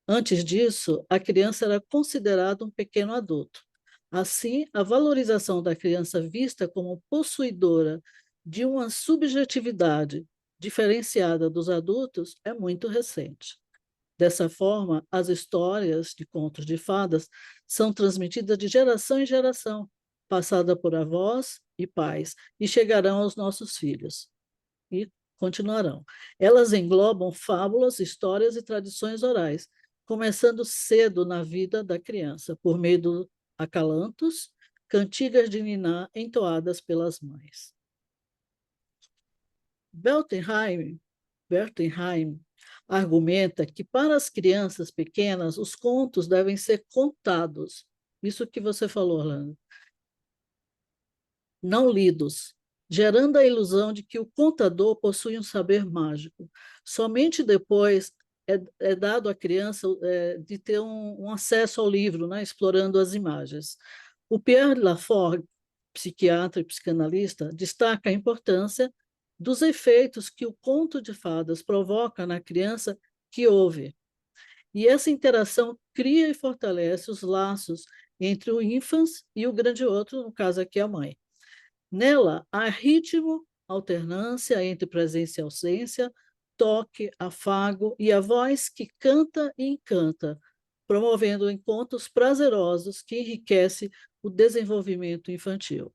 Antes disso, a criança era considerada um pequeno adulto. Assim, a valorização da criança vista como possuidora de uma subjetividade diferenciada dos adultos é muito recente. Dessa forma, as histórias de contos de fadas são transmitidas de geração em geração, passada por avós e pais, e chegarão aos nossos filhos. E continuarão. Elas englobam fábulas, histórias e tradições orais, começando cedo na vida da criança, por meio do acalantos, cantigas de niná entoadas pelas mães. Bertenheim argumenta que para as crianças pequenas os contos devem ser contados. Isso que você falou, Orlando. Não lidos, gerando a ilusão de que o contador possui um saber mágico. Somente depois é dado à criança de ter um acesso ao livro, né, explorando as imagens. O Pierre Lafort, psiquiatra e psicanalista, destaca a importância dos efeitos que o conto de fadas provoca na criança que ouve. E essa interação cria e fortalece os laços entre o infans e o grande outro, no caso aqui a mãe. Nela, há ritmo, alternância entre presença e ausência, toque, afago e a voz que canta e encanta, promovendo encontros prazerosos que enriquecem o desenvolvimento infantil.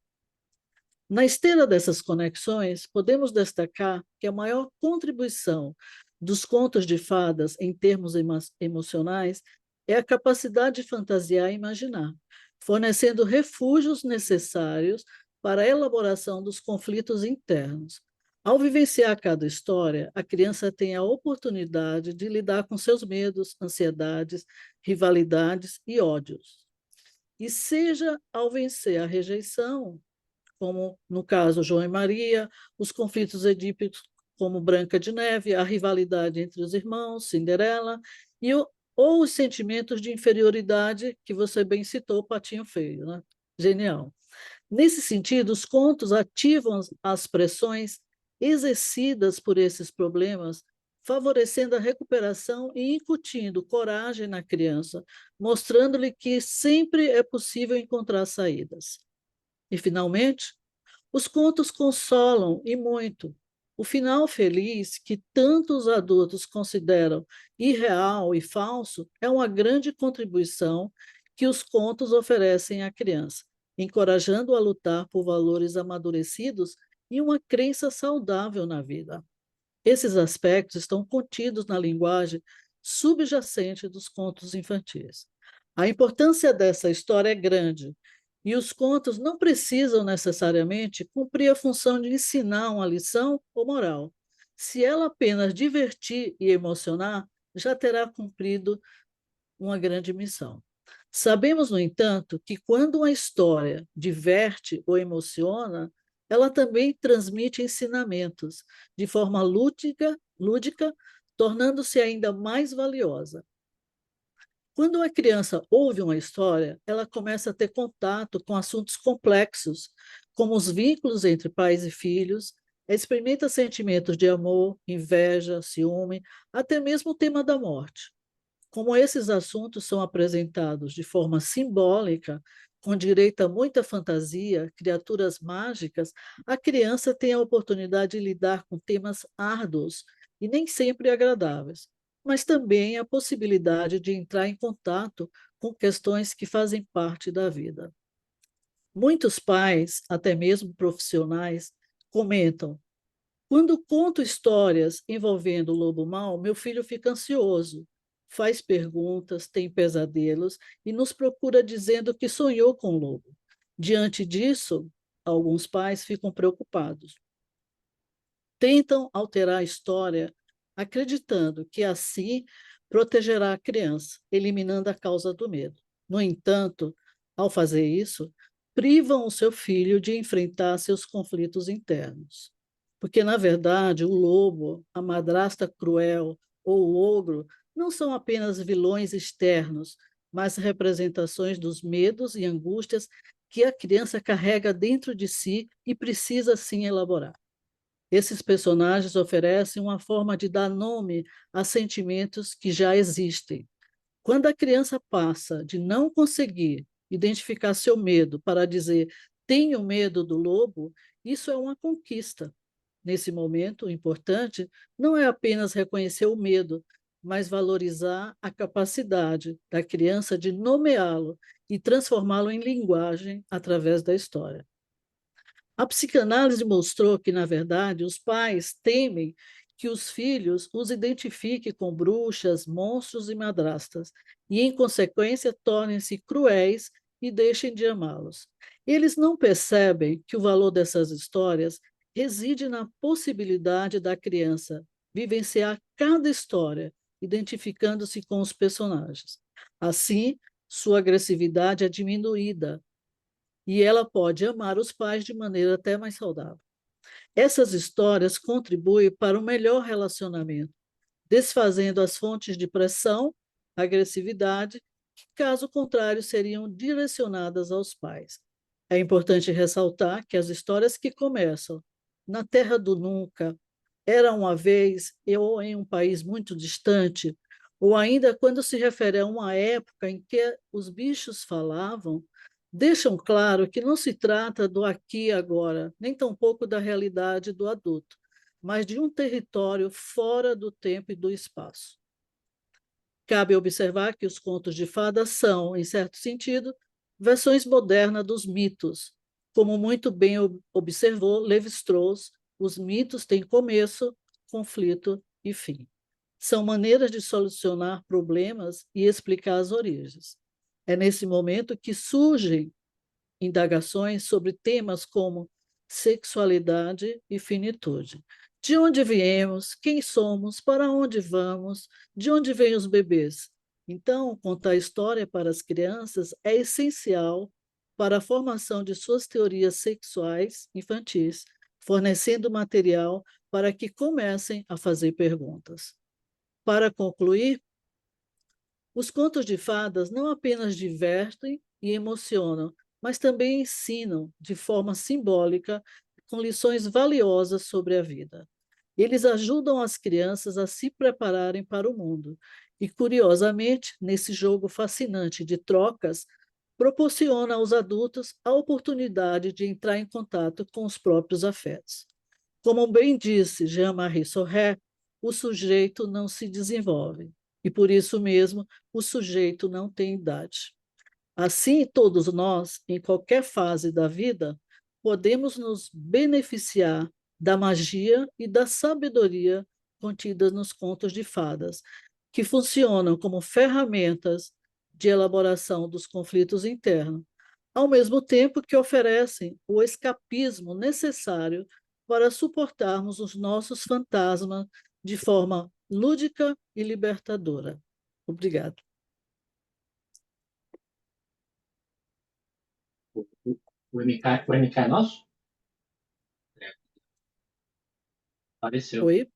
Na esteira dessas conexões, podemos destacar que a maior contribuição dos contos de fadas em termos emocionais é a capacidade de fantasiar e imaginar, fornecendo refúgios necessários para a elaboração dos conflitos internos. Ao vivenciar cada história, a criança tem a oportunidade de lidar com seus medos, ansiedades, rivalidades e ódios. E seja ao vencer a rejeição, como no caso João e Maria, os conflitos edípicos como Branca de Neve, a rivalidade entre os irmãos, Cinderela, ou os sentimentos de inferioridade que você bem citou, Patinho Feio, né? Genial. Nesse sentido, os contos ativam as pressões exercidas por esses problemas, favorecendo a recuperação e incutindo coragem na criança, mostrando-lhe que sempre é possível encontrar saídas. E, finalmente, os contos consolam, e muito. O final feliz, que tantos adultos consideram irreal e falso, é uma grande contribuição que os contos oferecem à criança, encorajando-a a lutar por valores amadurecidos e uma crença saudável na vida. Esses aspectos estão contidos na linguagem subjacente dos contos infantis. A importância dessa história é grande, e os contos não precisam necessariamente cumprir a função de ensinar uma lição ou moral. Se ela apenas divertir e emocionar, já terá cumprido uma grande missão. Sabemos, no entanto, que quando uma história diverte ou emociona, ela também transmite ensinamentos de forma lúdica, tornando-se ainda mais valiosa. Quando uma criança ouve uma história, ela começa a ter contato com assuntos complexos, como os vínculos entre pais e filhos, experimenta sentimentos de amor, inveja, ciúme, até mesmo o tema da morte. Como esses assuntos são apresentados de forma simbólica, com direito a muita fantasia, criaturas mágicas, a criança tem a oportunidade de lidar com temas árduos e nem sempre agradáveis, mas também a possibilidade de entrar em contato com questões que fazem parte da vida. Muitos pais, até mesmo profissionais, comentam: quando conto histórias envolvendo o lobo mau, meu filho fica ansioso, faz perguntas, tem pesadelos e nos procura dizendo que sonhou com o lobo. Diante disso, alguns pais ficam preocupados. Tentam alterar a história, acreditando que assim protegerá a criança, eliminando a causa do medo. No entanto, ao fazer isso, privam o seu filho de enfrentar seus conflitos internos. Porque, na verdade, o lobo, a madrasta cruel ou o ogro não são apenas vilões externos, mas representações dos medos e angústias que a criança carrega dentro de si e precisa, sim, elaborar. Esses personagens oferecem uma forma de dar nome a sentimentos que já existem. Quando a criança passa de não conseguir identificar seu medo para dizer tenho medo do lobo, isso é uma conquista. Nesse momento, o importante não é apenas reconhecer o medo, mas valorizar a capacidade da criança de nomeá-lo e transformá-lo em linguagem através da história. A psicanálise mostrou que, na verdade, os pais temem que os filhos os identifiquem com bruxas, monstros e madrastas, e, em consequência, tornem-se cruéis e deixem de amá-los. Eles não percebem que o valor dessas histórias reside na possibilidade da criança vivenciar cada história, identificando-se com os personagens. Assim, sua agressividade é diminuída, e ela pode amar os pais de maneira até mais saudável. Essas histórias contribuem para um melhor relacionamento, desfazendo as fontes de pressão, agressividade, que, caso contrário, seriam direcionadas aos pais. É importante ressaltar que as histórias que começam na Terra do Nunca, era uma vez, ou em um país muito distante, ou ainda quando se refere a uma época em que os bichos falavam, deixam claro que não se trata do aqui e agora, nem tampouco da realidade do adulto, mas de um território fora do tempo e do espaço. Cabe observar que os contos de fadas são, em certo sentido, versões modernas dos mitos. Como muito bem observou Levi-Strauss, os mitos têm começo, conflito e fim. São maneiras de solucionar problemas e explicar as origens. É nesse momento que surgem indagações sobre temas como sexualidade e finitude. De onde viemos, quem somos, para onde vamos, de onde vêm os bebês? Então, contar história para as crianças é essencial para a formação de suas teorias sexuais infantis, fornecendo material para que comecem a fazer perguntas. Para concluir, os contos de fadas não apenas divertem e emocionam, mas também ensinam de forma simbólica com lições valiosas sobre a vida. Eles ajudam as crianças a se prepararem para o mundo e, curiosamente, nesse jogo fascinante de trocas, proporciona aos adultos a oportunidade de entrar em contato com os próprios afetos. Como bem disse Jean-Marie Sorré, o sujeito não se desenvolve, e por isso mesmo o sujeito não tem idade. Assim, todos nós, em qualquer fase da vida, podemos nos beneficiar da magia e da sabedoria contidas nos contos de fadas, que funcionam como ferramentas de elaboração dos conflitos internos, ao mesmo tempo que oferecem o escapismo necessário para suportarmos os nossos fantasmas de forma lúdica e libertadora. Obrigada. O MK é nosso? Apareceu. Oi?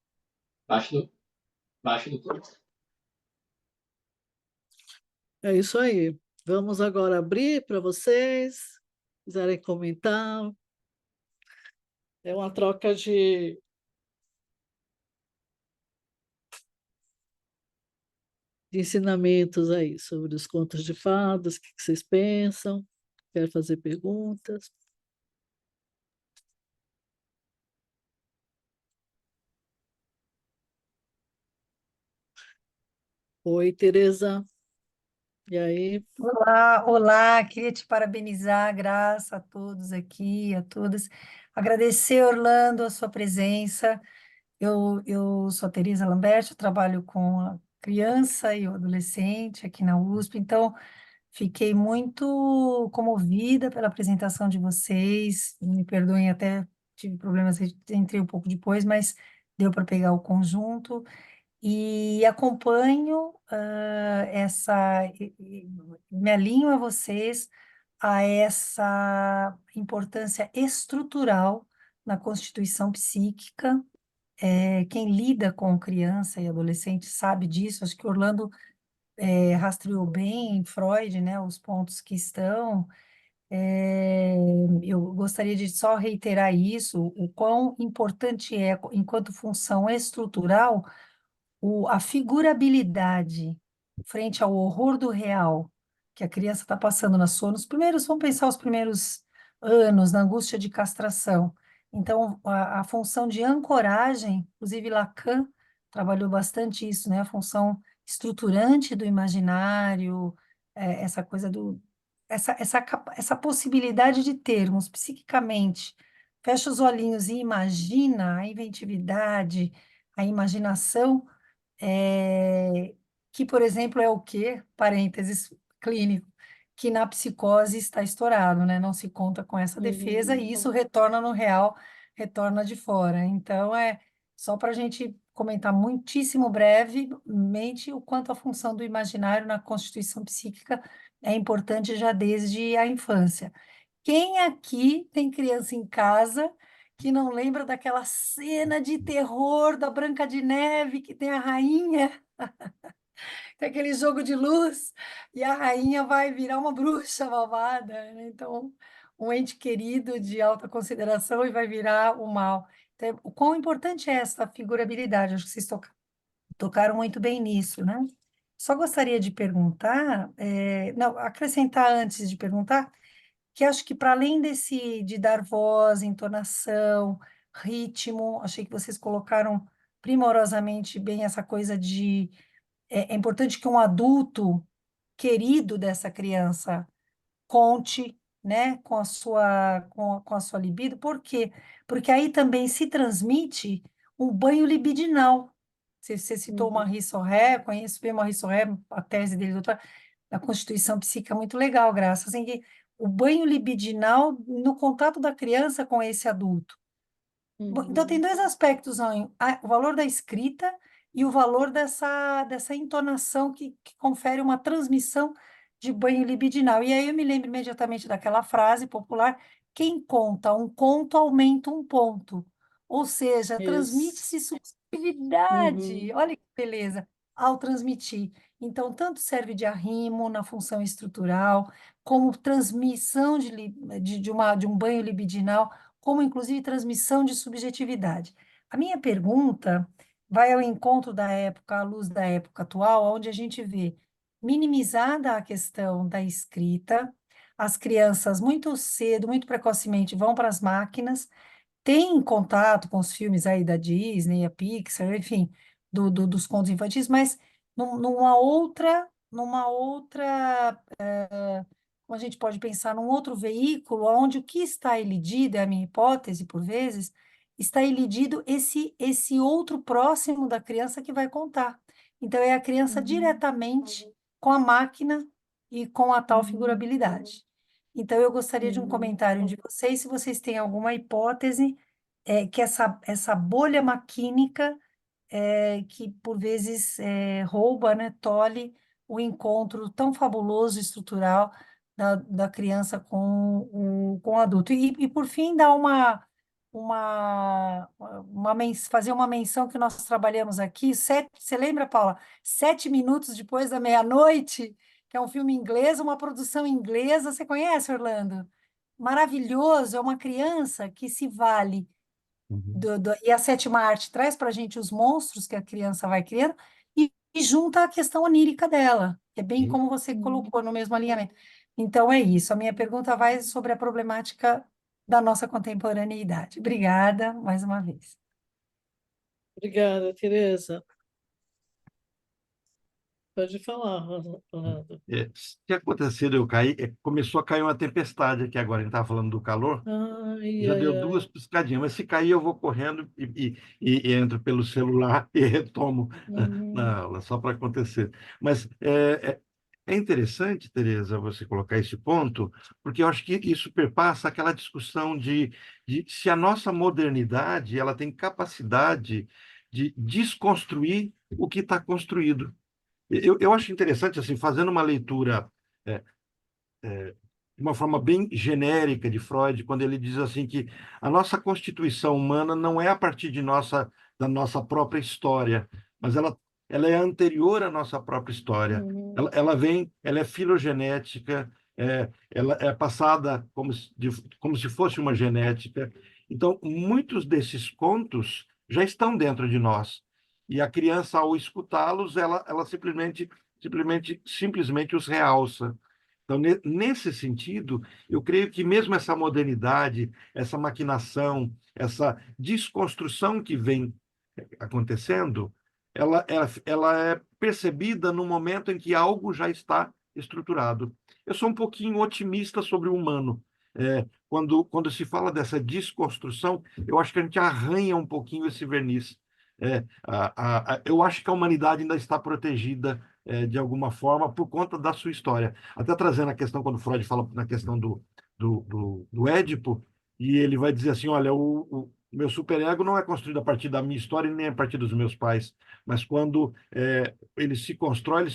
Baixo do corpo. É isso aí. Vamos agora abrir para vocês, quiserem comentar. É uma troca de ensinamentos aí sobre os contos de fadas, o que vocês pensam. quer fazer perguntas. Oi, Tereza. E aí? Olá, olá, queria te parabenizar, Graça, a todos aqui, a todas. Agradecer, Orlando, a sua presença. Eu sou a Teresa Lambert, eu trabalho com a criança e o adolescente aqui na USP, então fiquei muito comovida pela apresentação de vocês. Me perdoem, até tive problemas, entrei um pouco depois, mas deu para pegar o conjunto. E acompanho me alinho a vocês a essa importância estrutural na constituição psíquica. Quem lida com criança e adolescente sabe disso. Acho que Orlando rastreou bem em Freud, né, os pontos que estão. Eu gostaria de só reiterar isso, o quão importante é, enquanto função estrutural, a figurabilidade frente ao horror do real que a criança está passando na sua, nos primeiros, vamos pensar os primeiros anos, na angústia de castração. Então, a função de ancoragem, inclusive Lacan trabalhou bastante isso, né? A função estruturante do imaginário, essa coisa essa possibilidade de termos psiquicamente, fecha os olhinhos e imagina a inventividade, a imaginação, é, que, por exemplo, é o quê? Parênteses clínico, que na psicose está estourado, né? Não se conta com essa defesa e isso retorna no real, retorna de fora. Então, é só para a gente comentar muitíssimo brevemente o quanto a função do imaginário na constituição psíquica é importante já desde a infância. Quem aqui tem criança em casa que não lembra daquela cena de terror da Branca de Neve, que tem a rainha, tem aquele jogo de luz, e a rainha vai virar uma bruxa malvada, né? Então, um ente querido de alta consideração e vai virar o mal. Então, o quão importante é essa figurabilidade? Acho que vocês tocaram muito bem nisso, né? Só gostaria de perguntar, não, acrescentar antes de perguntar, que acho que para além de dar voz, entonação, ritmo, achei que vocês colocaram primorosamente bem essa coisa de é importante que um adulto querido dessa criança conte, né, com a sua libido. Por quê? Porque aí também se transmite um banho libidinal. Você citou o Marie Sorré, conheço bem o Marie Sorré, a tese dele, doutora, da Constituição Psíquica, muito legal, graças em que o banho libidinal no contato da criança com esse adulto. Bom, então, tem dois aspectos, o valor da escrita e o valor dessa entonação que confere uma transmissão de banho libidinal. E aí eu me lembro imediatamente daquela frase popular: quem conta um conto aumenta um ponto. Ou seja, Isso. transmite-se subjetividade. Olha que beleza, ao transmitir. Então, tanto serve de arrimo na função estrutural, como transmissão de um banho libidinal, como inclusive transmissão de subjetividade. A minha pergunta vai ao encontro da época, à luz da época atual, onde a gente vê minimizada a questão da escrita, as crianças muito cedo, muito precocemente vão para as máquinas, têm contato com os filmes aí da Disney, a Pixar, enfim, dos contos infantis, mas numa outra como a gente pode pensar num outro veículo onde o que está elidido, é a minha hipótese por vezes, está elidido esse outro próximo da criança que vai contar. Então, é a criança diretamente com a máquina e com a tal figurabilidade. Então, eu gostaria de um comentário de vocês, se vocês têm alguma hipótese que essa bolha maquínica que por vezes rouba, né, tolhe o encontro tão fabuloso estrutural da criança com o adulto. E por fim, dar fazer uma menção que nós trabalhamos aqui, você lembra, Paula? 7 minutos depois da meia-noite, que é um filme inglês, uma produção inglesa, você conhece, Orlando? Maravilhoso, é uma criança que se vale e a sétima arte traz para a gente os monstros que a criança vai criando e junta a questão onírica dela, que é bem como você colocou no mesmo alinhamento. Então é isso. A minha pergunta vai sobre a problemática da nossa contemporaneidade. Obrigada mais uma vez. Obrigada, Tereza. Pode falar, Ronaldo. Se acontecido eu cair, começou a cair uma tempestade aqui agora, a gente estava falando do calor, Ai, já ai, deu ai. 2 piscadinhas, mas se cair eu vou correndo e entro pelo celular e retomo na Uhum, aula, só para acontecer. Mas é interessante, Tereza, você colocar esse ponto, porque eu acho que isso perpassa aquela discussão de se a nossa modernidade ela tem capacidade de desconstruir o que está construído. Eu acho interessante, assim, fazendo uma leitura é, de uma forma bem genérica de Freud, quando ele diz assim que a nossa constituição humana não é a partir da nossa própria história, mas ela é anterior à nossa própria história. uhum, Ela é filogenética, ela é passada como se fosse uma genética. Então, muitos desses contos já estão dentro de nós. E a criança, ao escutá-los, ela simplesmente os realça. Então, nesse sentido, eu creio que mesmo essa modernidade, essa maquinação, essa desconstrução que vem acontecendo, ela é percebida no momento em que algo já está estruturado. Eu sou um pouquinho otimista sobre o humano. Quando se fala dessa desconstrução, eu acho que a gente arranha um pouquinho esse verniz. Eu acho que a humanidade ainda está protegida, de alguma forma, por conta da sua história. Até trazendo a questão, quando Freud fala na questão do Édipo, e ele vai dizer assim: olha, o meu superego não é construído a partir da minha história nem a partir dos meus pais, mas quando ele se constrói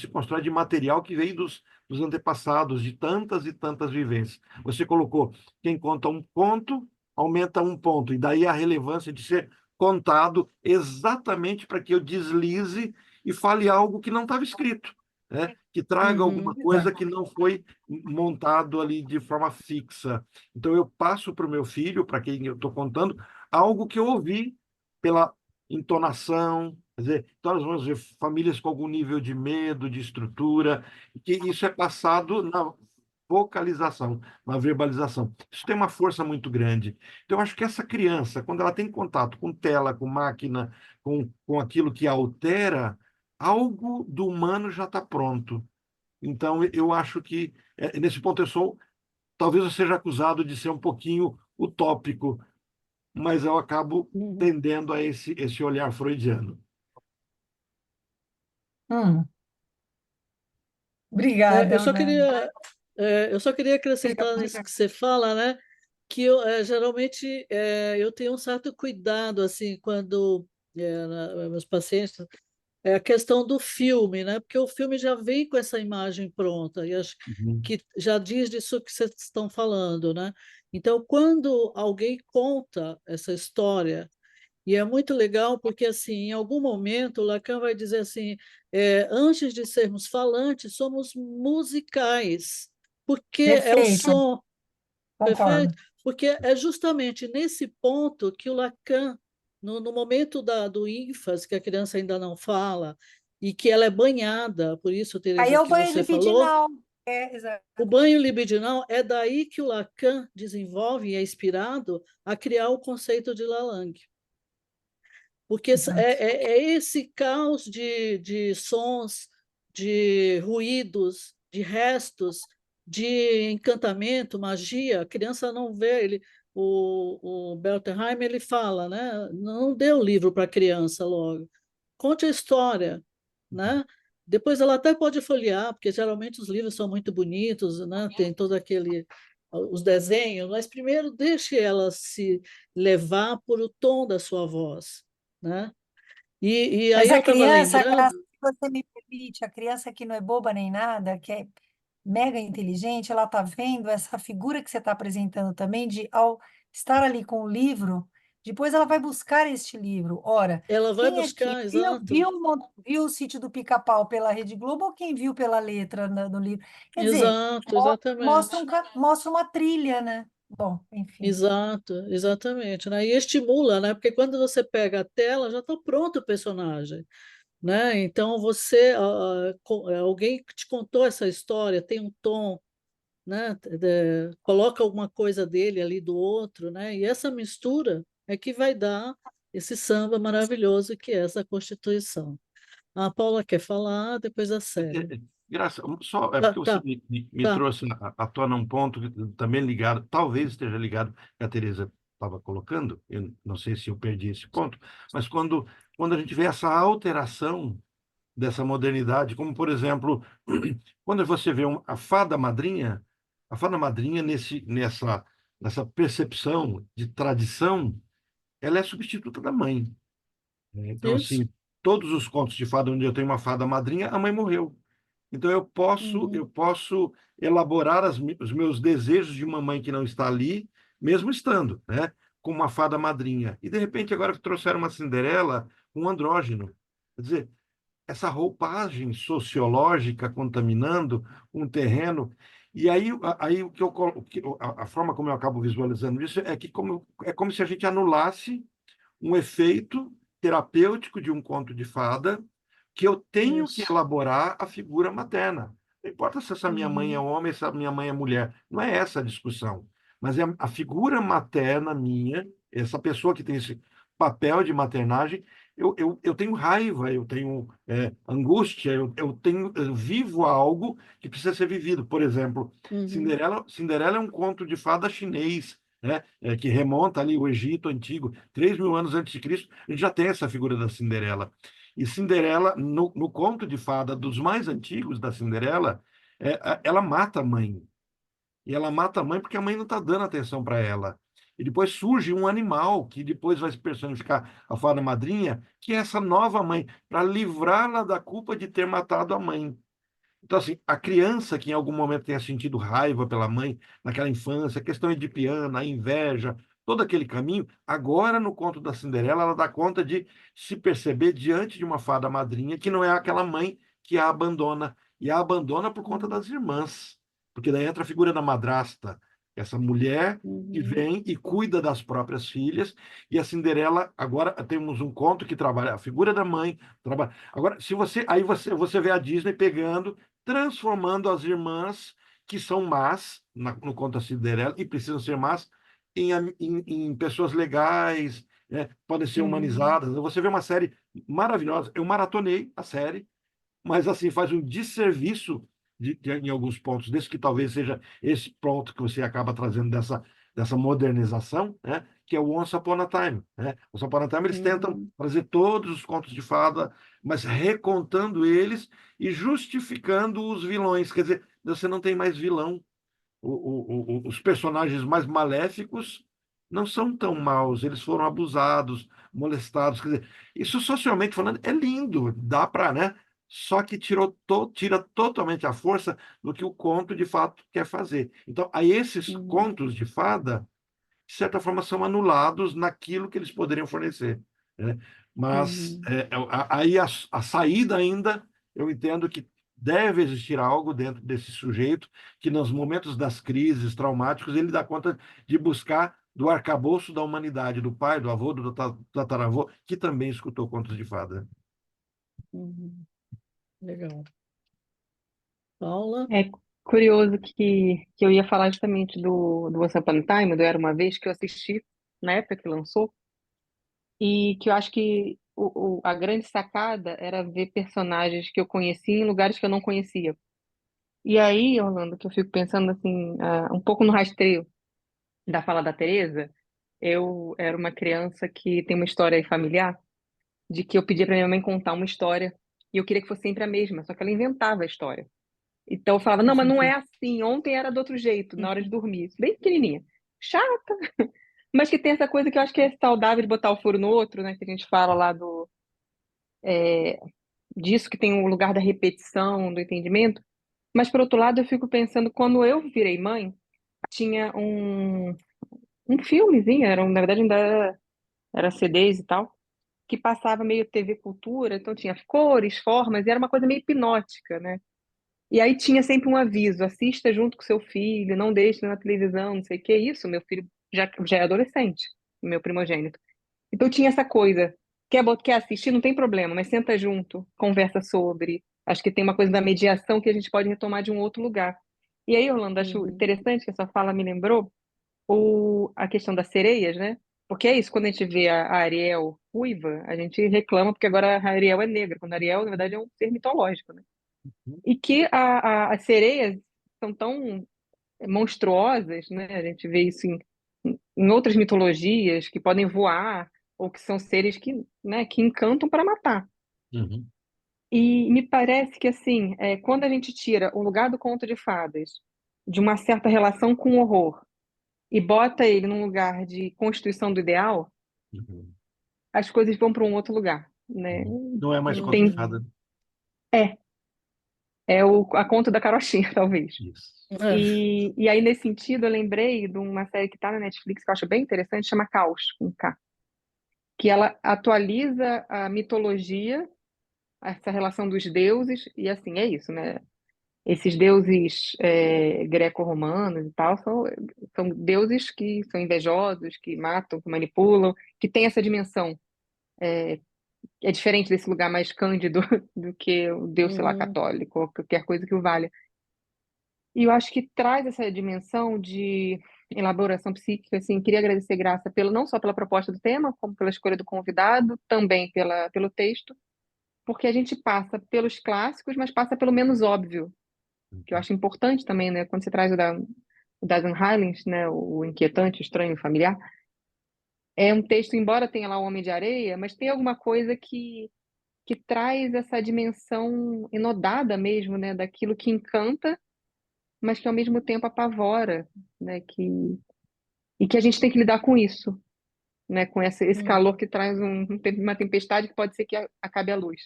de material que veio dos antepassados, de tantas e tantas vivências. Você colocou, quem conta um conto, aumenta um ponto, e daí a relevância de ser contado exatamente para que eu deslize e fale algo que não estava escrito, né? Que traga alguma uhum. coisa que não foi montado ali de forma fixa. Então eu passo para o meu filho, para quem eu estou contando, algo que eu ouvi pela entonação. Quer dizer, então nós vamos ver famílias com algum nível de medo, de estrutura, que isso é passado na vocalização, na verbalização. Isso tem uma força muito grande. Então, eu acho que essa criança, quando ela tem contato com tela, com máquina, com aquilo que altera, algo do humano já está pronto. Então, eu acho que, nesse ponto, talvez eu seja acusado de ser um pouquinho utópico, mas eu acabo Uhum. tendendo a esse olhar freudiano. Hum, É, obrigada, Orlando. eu só queria acrescentar nisso que você fala, né? Que geralmente eu tenho um certo cuidado assim quando meus pacientes é a questão do filme, né? Porque o filme já vem com essa imagem pronta e acho Uhum. que já diz disso que vocês estão falando, né? Então, quando alguém conta essa história, e é muito legal porque assim, em algum momento Lacan vai dizer assim, antes de sermos falantes, somos musicais, porque é o Perfeito, som. concordo. Perfeito? Porque é justamente nesse ponto que o Lacan, no momento do ínfase, que a criança ainda não fala, e que ela é banhada, por isso, Aí Teresa, é o que banho você falou, libidinal. É, exato. o banho libidinal é daí que o Lacan desenvolve e é inspirado a criar o conceito de Lalang. Porque Exato. é esse caos de sons, de ruídos, de restos, de encantamento, magia. A criança não vê. O Beltenheim ele fala, né? Não dê o livro para a criança logo. Conte a história, né? Depois ela até pode folhear, porque geralmente os livros são muito bonitos, né? Tem todo aquele os desenhos, mas primeiro deixe ela se levar por o tom da sua voz, né? E aí Mas eu a estava criança, lembrando, Graça, se você me permite, a criança que não é boba nem nada, que é mega inteligente, ela está vendo essa figura que você está apresentando também, de ao estar ali com o livro, depois ela vai buscar este livro. Ora, ela vai quem aqui buscar, viu, exato, viu, viu o Sítio do Pica-Pau pela Rede Globo ou quem viu pela letra no livro? Quer dizer, exato, mostra, exatamente, mostra uma trilha, né? Bom, enfim. exato, exatamente, né? E estimula, né? Porque quando você pega a tela, já está pronto o personagem, né? Então alguém que te contou essa história, tem um tom, né? Coloca alguma coisa dele ali do outro, né? E essa mistura é que vai dar esse samba maravilhoso que é essa Constituição. A Paula quer falar, depois a Célia. Graça, só é Tá, porque você tá, me tá. trouxe à tona um ponto que também ligado, talvez esteja ligado que a Teresa estava colocando, eu não sei se eu perdi esse ponto, mas quando a gente vê essa alteração dessa modernidade, como por exemplo, quando você vê a fada madrinha nessa percepção de tradição, ela é substituta da mãe, né? Então, Isso. assim, todos os contos de fada onde eu tenho uma fada madrinha, a mãe morreu. Então eu Uhum, posso elaborar os meus desejos de uma mãe que não está ali, mesmo estando, né, com uma fada madrinha. E de repente agora que trouxeram uma Cinderela, um andrógeno. Quer dizer, essa roupagem sociológica contaminando um terreno. E aí o que eu, a forma como eu acabo visualizando isso é que é como se a gente anulasse um efeito terapêutico de um conto de fada que eu tenho que isso. elaborar a figura materna. Não importa se essa minha mãe é Uhum, homem, se a minha mãe é mulher. Não é essa a discussão. Mas é a figura materna minha, essa pessoa que tem esse papel de maternagem, eu tenho raiva, eu tenho angústia, eu vivo algo que precisa ser vivido. Por exemplo, uhum, Cinderela é um conto de fada chinês, né? Que remonta ali o Egito antigo, 3.000 anos antes de Cristo, a gente já tem essa figura da Cinderela. E Cinderela, no conto de fada dos mais antigos da Cinderela, ela mata a mãe. E ela mata a mãe porque a mãe não está dando atenção para ela. E depois surge um animal que depois vai se personificar a fada madrinha, que é essa nova mãe, para livrá-la da culpa de ter matado a mãe. Então, assim, a criança que em algum momento tenha sentido raiva pela mãe naquela infância, a questão edipiana, a inveja, todo aquele caminho, agora no conto da Cinderela, ela dá conta de se perceber diante de uma fada madrinha que não é aquela mãe que a abandona. E a abandona por conta das irmãs. Porque daí entra a figura da madrasta, essa mulher que uhum, vem e cuida das próprias filhas. E a Cinderela, agora temos um conto que trabalha a figura da mãe. Trabalha. Agora, se você, aí você vê a Disney pegando transformando as irmãs que são más, no conto da Cinderela, e precisam ser más, em pessoas legais, né? Podem ser uhum, humanizadas. Você vê uma série maravilhosa. Eu maratonei a série, mas assim faz um desserviço em alguns pontos desse, que talvez seja esse ponto que você acaba trazendo dessa modernização, né? Que é o Once Upon a Time, né? Once Upon a Time eles tentam uhum, trazer todos os contos de fada, mas recontando eles e justificando os vilões. Quer dizer, você não tem mais vilão. Os personagens mais maléficos não são tão maus, eles foram abusados, molestados. Quer dizer, isso socialmente falando é lindo, dá para, né? Só que tira totalmente a força do que o conto de fato quer fazer. Então, aí esses uhum, contos de fada, de certa forma, são anulados naquilo que eles poderiam fornecer, né? Mas uhum, aí a saída ainda, eu entendo que deve existir algo dentro desse sujeito que, nos momentos das crises traumáticos, ele dá conta de buscar do arcabouço da humanidade, do pai, do avô, do tataravô, que também escutou contos de fada. uhum. Legal. Paula? É curioso que eu ia falar justamente do Once Upon a Time, do Era Uma Vez, que eu assisti na época que lançou, e que eu acho que a grande sacada era ver personagens que eu conhecia em lugares que eu não conhecia. E aí, Orlando, que eu fico pensando assim, um pouco no rastreio da fala da Teresa, eu era uma criança que tem uma história aí familiar de que eu pedia para minha mãe contar uma história e eu queria que fosse sempre a mesma, só que ela inventava a história. Então eu falava, não, mas não é assim, ontem era do outro jeito, na hora de dormir, bem pequenininha. Chata, mas que tem essa coisa que eu acho que é saudável de botar o furo no outro, né? Que a gente fala lá disso, que tem o lugar da repetição, do entendimento. Mas, por outro lado, eu fico pensando, quando eu virei mãe, tinha um filmezinho, na verdade ainda era CDs e tal, que passava meio TV Cultura, então tinha cores, formas, e era uma coisa meio hipnótica, né? E aí tinha sempre um aviso: assista junto com seu filho, não deixe na televisão, não sei o que. Isso, meu filho já é adolescente, meu primogênito. Então tinha essa coisa: quer assistir, não tem problema, mas senta junto, conversa sobre. Acho que tem uma coisa da mediação que a gente pode retomar de um outro lugar. E aí, Orlando, acho interessante que a sua fala me lembrou a questão das sereias, né? Porque é isso, quando a gente vê a Ariel ruiva, a gente reclama porque agora a Ariel é negra, quando a Ariel, na verdade, é um ser mitológico, né? E que as sereias são tão monstruosas, né? A gente vê isso em outras mitologias, que podem voar, ou que são seres que, né, que encantam para matar. Uhum. E me parece que, assim, quando a gente tira o lugar do conto de fadas de uma certa relação com o horror e bota ele num lugar de constituição do ideal, Uhum. as coisas vão para um outro lugar, né? Não é mais conto de Tem, fada. é, a conta da carochinha, talvez. Isso. E aí, nesse sentido, eu lembrei de uma série que está na Netflix, que eu acho bem interessante, chama Caos, com K, que ela atualiza a mitologia, essa relação dos deuses, e assim, é isso, né? Esses deuses greco-romanos e tal são deuses que são invejosos, que matam, que manipulam, que têm essa dimensão. É diferente desse lugar mais cândido do que o deus, sei lá, católico, ou qualquer coisa que o valha. E eu acho que traz essa dimensão de elaboração psíquica, assim, queria agradecer, Graça, não só pela proposta do tema, como pela escolha do convidado, também pelo texto, porque a gente passa pelos clássicos, mas passa pelo menos óbvio, que eu acho importante também, né, quando você traz o Dozen Highlands, né, o inquietante, o estranho, o familiar, é um texto, embora tenha lá o Homem de Areia, mas tem alguma coisa que traz essa dimensão inodada mesmo, né, daquilo que encanta, mas que ao mesmo tempo apavora, né, e que a gente tem que lidar com isso, né, com esse calor que traz uma tempestade que pode ser que acabe a luz.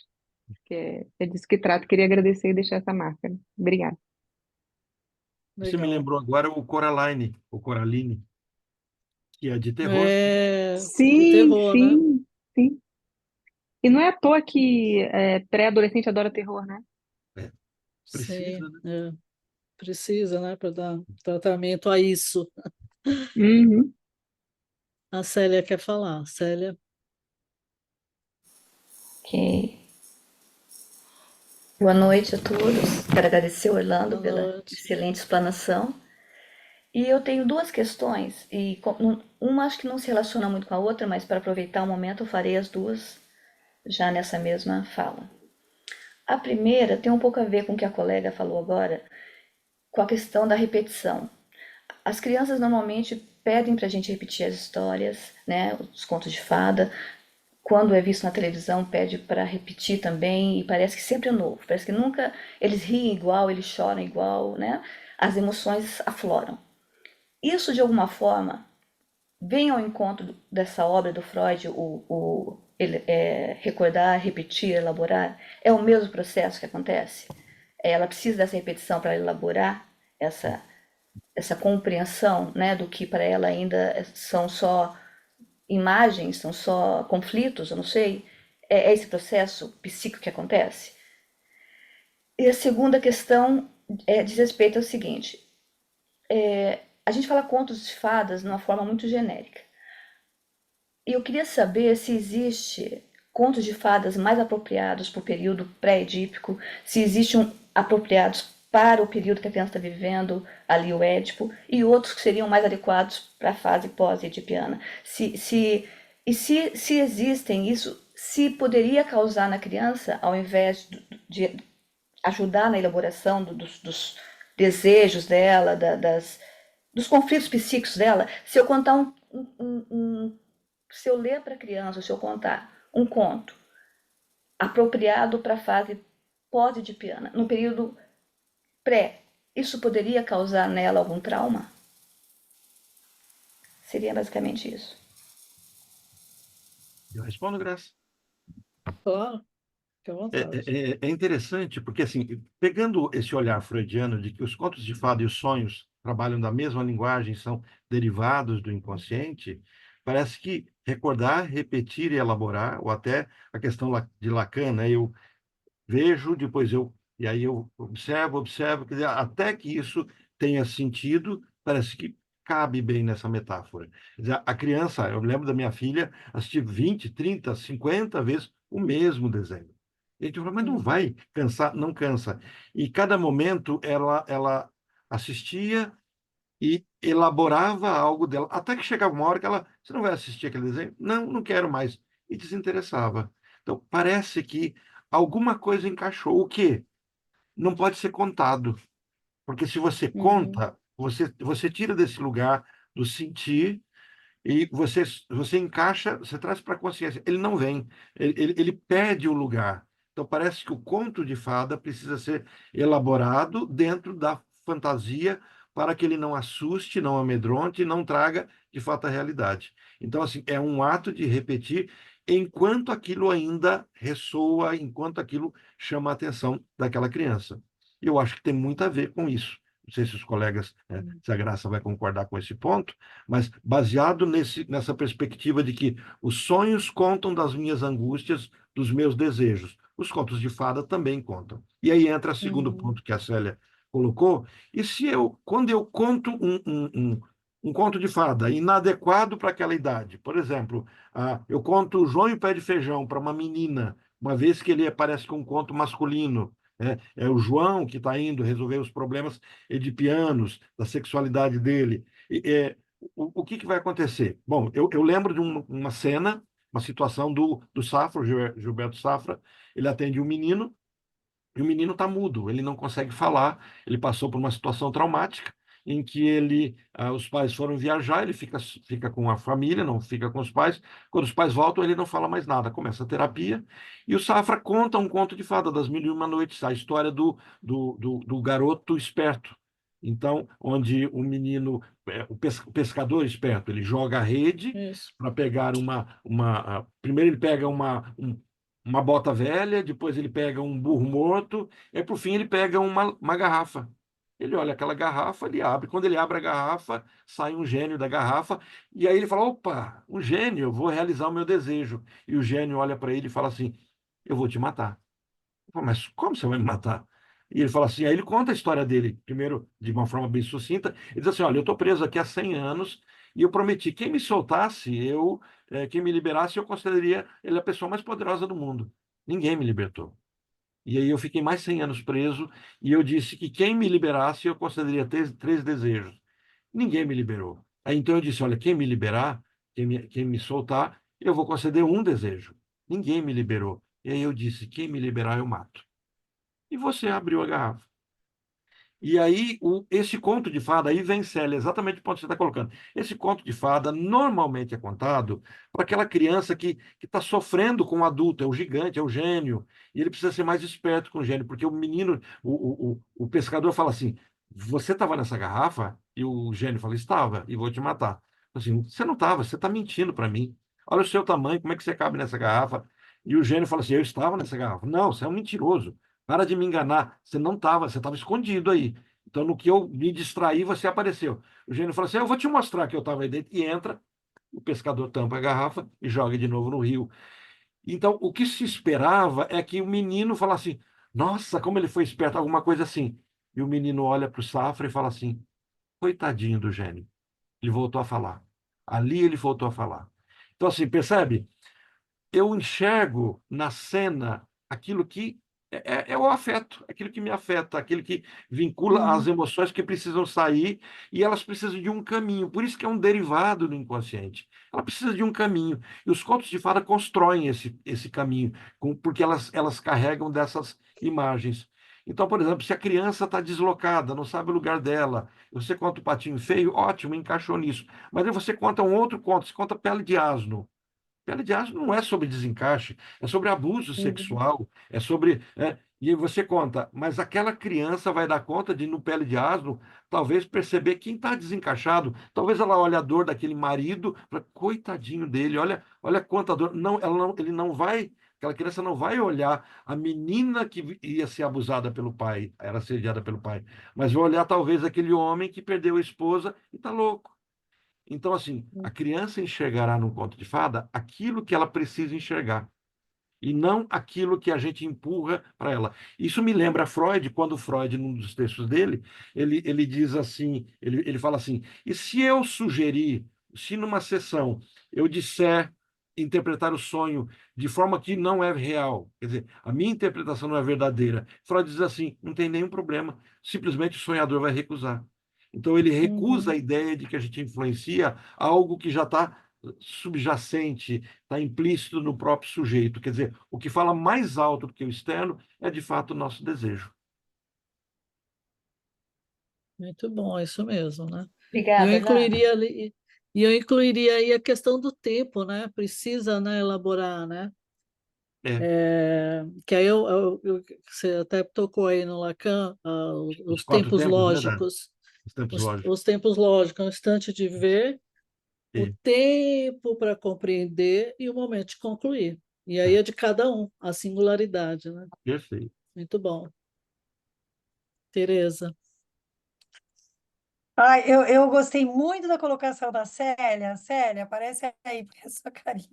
Que é disso que trata. Queria agradecer e deixar essa marca. Né? Obrigada. Você me Legal. lembrou agora o Coraline, que é de terror. De Sim, terror, né? sim, sim. E não é à toa que pré-adolescente adora terror, né? É, Sim, precisa, né? precisa, né, para dar tratamento a isso. Uhum. A Célia quer falar. Célia, Ok. Boa noite a todos. Quero agradecer ao Orlando boa pela noite. excelente explanação. E eu tenho duas questões, e uma acho que não se relaciona muito com a outra, mas para aproveitar o momento eu farei as duas já nessa mesma fala. A primeira tem um pouco a ver com o que a colega falou agora, com a questão da repetição. As crianças normalmente pedem para a gente repetir as histórias, né, os contos de fada. Quando é visto na televisão, pede para repetir também, e parece que sempre é novo. Parece que nunca eles riem igual, eles choram igual, né? As emoções afloram. Isso, de alguma forma, vem ao encontro dessa obra do Freud, recordar, repetir, elaborar. É o mesmo processo que acontece. Ela precisa dessa repetição para elaborar essa compreensão, né, do que para ela ainda são só imagens, são só conflitos, eu não sei. É esse processo psíquico que acontece. E a segunda questão diz respeito ao seguinte: a gente fala contos de fadas de uma forma muito genérica. E eu queria saber se existe contos de fadas mais apropriados para o período pré-edípico, se existem apropriados para o período que a criança está vivendo, ali o Édipo, e outros que seriam mais adequados para a fase pós-edipiana. Se existem isso, se poderia causar na criança, ao invés de ajudar na elaboração dos desejos dela, dos conflitos psíquicos dela, se eu contar se eu ler para a criança, se eu contar um conto apropriado para a fase pós-edipiana, no período pré, isso poderia causar nela algum trauma? Seria basicamente isso. Eu respondo, Graça. Claro, fique à vontade. É interessante, porque, assim, pegando esse olhar freudiano de que os contos de fada e os sonhos trabalham da mesma linguagem, são derivados do inconsciente, parece que recordar, repetir e elaborar, ou até a questão de Lacan, né? Eu vejo, depois e aí eu observo, quer dizer, até que isso tenha sentido, parece que cabe bem nessa metáfora. Quer dizer, a criança, eu lembro da minha filha assistir 20, 30, 50 vezes o mesmo desenho. E a gente fala, mas não vai cansar? Não cansa. E cada momento ela assistia e elaborava algo dela, até que chegava uma hora que ela, você não vai assistir aquele desenho? Não, não quero mais. E desinteressava. Então, parece que alguma coisa encaixou. O quê? Não pode ser contado. Porque se você Uhum. conta, você tira desse lugar do sentir e você encaixa, você traz para a consciência. Ele não vem, ele perde o lugar. Então parece que o conto de fada precisa ser elaborado dentro da fantasia para que ele não assuste, não amedronte, não traga de fato a realidade. Então, assim, é um ato de repetir enquanto aquilo ainda ressoa, enquanto aquilo chama a atenção daquela criança. E eu acho que tem muito a ver com isso. Não sei se os colegas, se a Graça vai concordar com esse ponto, mas baseado nessa perspectiva de que os sonhos contam das minhas angústias, dos meus desejos. Os contos de fada também contam. E aí entra o segundo Uhum. ponto que a Célia colocou. E se quando eu conto um conto de fada inadequado para aquela idade, por exemplo, eu conto o João e o Pé de Feijão para uma menina, uma vez que ele parece que um conto masculino, é o João que está indo resolver os problemas edipianos, da sexualidade dele. O que vai acontecer? Bom, eu lembro de uma cena, uma situação do Safra, o Gilberto Safra, ele atende um menino, e o menino está mudo, ele não consegue falar, ele passou por uma situação traumática, em que os pais foram viajar, ele fica com a família, não fica com os pais. Quando os pais voltam, ele não fala mais nada, começa a terapia, e o Safra conta um conto de fada das Mil e Uma Noites, a história do garoto esperto. Então, onde o menino, o pescador esperto, ele joga a rede Isso. para pegar primeiro ele pega uma bota velha, depois ele pega um burro morto, e por fim ele pega uma garrafa. Ele olha aquela garrafa, ele abre. Quando ele abre a garrafa, sai um gênio da garrafa, e aí ele fala: opa, um gênio, eu vou realizar o meu desejo. E o gênio olha para ele e fala assim: eu vou te matar. Mas como você vai me matar? E ele fala assim, aí ele conta a história dele, primeiro de uma forma bem sucinta, ele diz assim, olha, eu estou preso aqui há 100 anos e eu prometi, quem me soltasse, quem me liberasse, eu consideraria ele a pessoa mais poderosa do mundo. Ninguém me libertou. E aí eu fiquei mais 100 anos preso e eu disse que quem me liberasse, eu concederia três desejos. Ninguém me liberou. Aí então eu disse, olha, quem me liberar, quem me soltar, eu vou conceder um desejo. Ninguém me liberou. E aí eu disse, quem me liberar, eu mato. E você abriu a garrafa. E aí, esse conto de fada, aí vem Célia, exatamente o ponto que você está colocando. Esse conto de fada normalmente é contado para aquela criança que está sofrendo com o adulto, é o gigante, é o gênio, e ele precisa ser mais esperto com o gênio, porque o menino, o pescador fala assim: você estava nessa garrafa? E o gênio fala: estava, e vou te matar. Assim, você não estava, você está mentindo para mim. Olha o seu tamanho, como é que você cabe nessa garrafa? E o gênio fala assim: eu estava nessa garrafa. Não, você é um mentiroso. Para de me enganar. Você estava escondido aí. Então, no que eu me distraí, você apareceu. O gênio falou assim: eu vou te mostrar que eu estava aí dentro. E entra, o pescador tampa a garrafa e joga de novo no rio. Então, o que se esperava é que o menino falasse assim: nossa, como ele foi esperto, alguma coisa assim. E o menino olha para o Safra e fala assim: coitadinho do gênio. Ele voltou a falar. Ali ele voltou a falar. Então, assim, percebe? Eu enxergo na cena aquilo que é o afeto, aquilo que me afeta, aquilo que vincula as Uhum. emoções que precisam sair e elas precisam de um caminho. Por isso que é um derivado do inconsciente. Ela precisa de um caminho. E os contos de fada constroem esse caminho, porque elas carregam dessas imagens. Então, por exemplo, se a criança está deslocada, não sabe o lugar dela, você conta o patinho feio, ótimo, encaixou nisso. Mas aí você conta um outro conto, você conta Pele de Asno. Pele de asno não é sobre desencaixe, é sobre abuso Uhum. sexual, é sobre. E aí você conta, mas aquela criança vai dar conta de, no Pele de Asno, talvez perceber quem está desencaixado. Talvez ela olhe a dor daquele marido, fala, coitadinho dele, olha quanta dor. Não, ele não vai, aquela criança não vai olhar a menina que ia ser abusada pelo pai, era assediada pelo pai, mas vai olhar talvez aquele homem que perdeu a esposa e está louco. Então, assim, a criança enxergará no conto de fada aquilo que ela precisa enxergar, e não aquilo que a gente empurra para ela. Isso me lembra Freud, quando Freud, num dos textos dele, ele diz assim, ele fala assim, e se eu sugerir, se numa sessão eu disser interpretar o sonho de forma que não é real. Quer dizer, a minha interpretação não é verdadeira. Freud diz assim: não tem nenhum problema, simplesmente o sonhador vai recusar. Então, ele recusa a ideia de que a gente influencia algo que já está subjacente, está implícito no próprio sujeito. Quer dizer, o que fala mais alto do que o externo é, de fato, o nosso desejo. Muito bom, isso mesmo, né? E eu Obrigada, Jana. incluiria ali, e eu incluiria aí a questão do tempo, né? Precisa, né, elaborar, né? É, Que aí você até tocou aí no Lacan, os os quatro tempos tempos, né, Dani? lógicos, Os tempos lógicos. os tempos lógicos, é um instante de ver, o É, tempo para compreender e o momento de concluir. E aí é, é de cada um, a singularidade, né? perfeito. Muito bom. Tereza. Ai, eu gostei muito da colocação da Célia. Célia, aparece aí, põe a sua carinha.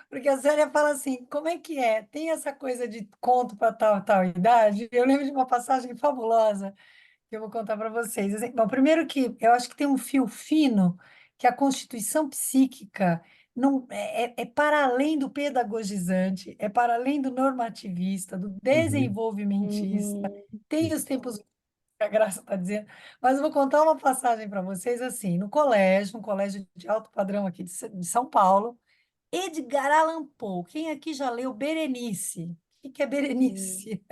Porque a Célia fala assim: como é que é? Tem essa coisa de conto para tal idade? Eu lembro de uma passagem fabulosa que eu vou contar para vocês. Assim, bom, primeiro que eu acho que tem um fio fino que a constituição psíquica não é para além do pedagogizante, é para além do normativista, do Uhum. desenvolvimentista. Tem os tempos que a Graça está dizendo, mas eu vou contar uma passagem para vocês assim, no colégio, um colégio de alto padrão aqui de São Paulo, Edgar Allan Poe. Quem aqui já leu Berenice? O que é Berenice?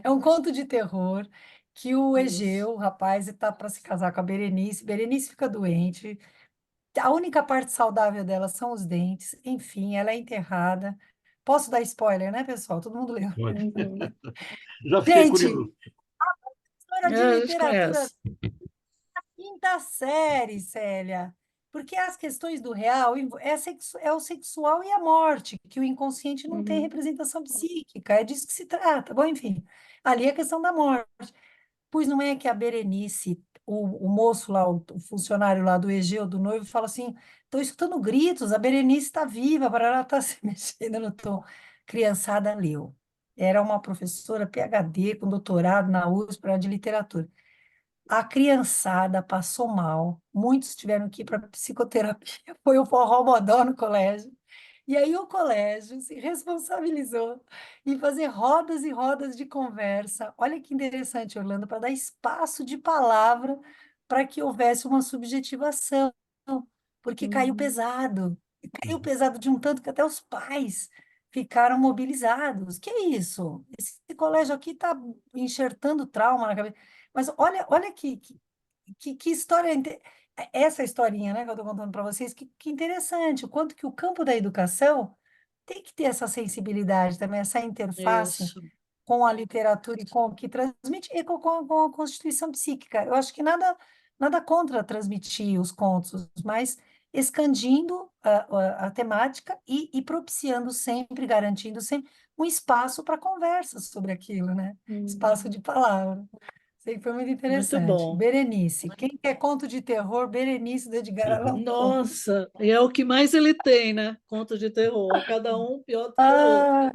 É um conto de terror que o Isso. Egeu, o rapaz, está para se casar com a Berenice. Berenice fica doente. A única parte saudável dela são os dentes. Enfim, ela é enterrada. Posso dar spoiler, né, pessoal? Todo mundo leu. Pode. Já fiquei Gente, curioso. história de A gente literatura conhece. quinta série, Célia. Porque as questões do real é o sexual e a morte, que o inconsciente não tem representação psíquica. É disso que se trata. Bom, enfim, ali é a questão da morte. Pois não é que a Berenice, o moço lá, o funcionário lá do Egeu, do noivo, fala assim: estou escutando gritos, a Berenice está viva, para ela está se mexendo no tom. Criançada leu. Era uma professora PhD com doutorado na USP de literatura. A criançada passou mal, muitos tiveram que ir para psicoterapia, foi o forró bodó no colégio. E aí o colégio se responsabilizou em fazer rodas e rodas de conversa. Olha que interessante, Orlando, para dar espaço de palavra para que houvesse uma subjetivação, porque caiu Uhum. pesado. E caiu pesado de um tanto que até os pais ficaram mobilizados. Que é isso? Esse colégio aqui está enxertando trauma na cabeça. Mas olha que história. Essa historinha, né, que eu estou contando para vocês, que interessante, o quanto que o campo da educação tem que ter essa sensibilidade também, essa interface Isso. com a literatura e com o que transmite e com a constituição psíquica. Eu acho que nada contra transmitir os contos, mas expandindo a temática e propiciando sempre, garantindo sempre um espaço para conversa sobre aquilo, né? Espaço de palavra. Sei que foi muito Muito interessante. bom. Berenice. Quem quer conto de terror? Berenice do Edgar Allan Poe. Nossa, e é o que mais ele tem, né? Conto de terror. Cada um pior do que o outro. Ah,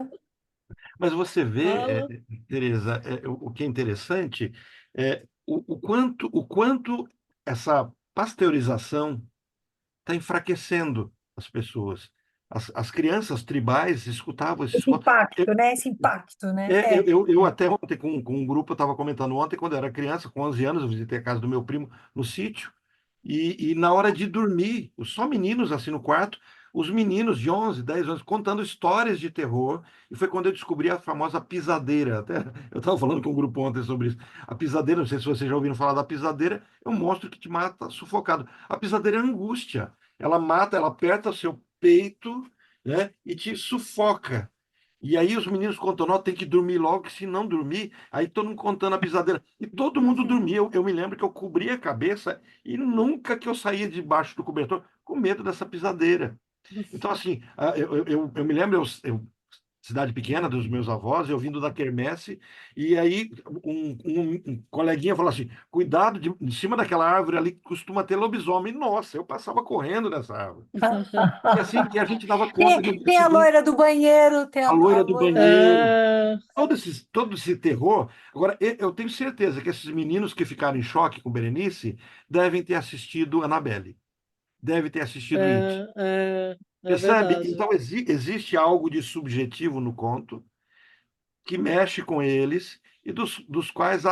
Mas você vê, Fala. Tereza, o que é interessante é o quanto essa pasteurização está enfraquecendo as pessoas. As crianças tribais escutavam esses esse contos. impacto, né? Esse impacto, né? Eu até ontem, com um grupo, eu estava comentando ontem, quando eu era criança, com 11 anos, eu visitei a casa do meu primo no sítio, e na hora de dormir, só meninos assim no quarto, os meninos de 11, 10 anos contando histórias de terror, e foi quando eu descobri a famosa pisadeira. Até eu estava falando com um grupo ontem sobre isso. A pisadeira, não sei se vocês já ouviram falar da pisadeira, é um monstro que te mata sufocado. A pisadeira é angústia. Ela mata, ela aperta o seu peito, né, e te sufoca. E aí os meninos contam, não, tem que dormir logo, que se não dormir, aí todo mundo contando a pisadeira. E todo mundo dormia. Eu me lembro que eu cobria a cabeça e nunca que eu saía debaixo do cobertor com medo dessa pisadeira. Então, assim, eu me lembro, cidade pequena dos meus avós, eu vindo da quermesse, e aí um coleguinha falou assim, cuidado, em cima daquela árvore ali costuma ter lobisomem. Nossa, eu passava correndo nessa árvore. E assim, e a gente dava conta no dia Tem a seguinte, loira do banheiro, tem a a loira do loira. banheiro. É, Todo esse terror. Agora, eu tenho certeza que esses meninos que ficaram em choque com Berenice devem ter assistido Annabelle, devem ter assistido It. é, é, É Percebe? verdade. Então, existe algo de subjetivo no conto que mexe com eles e dos quais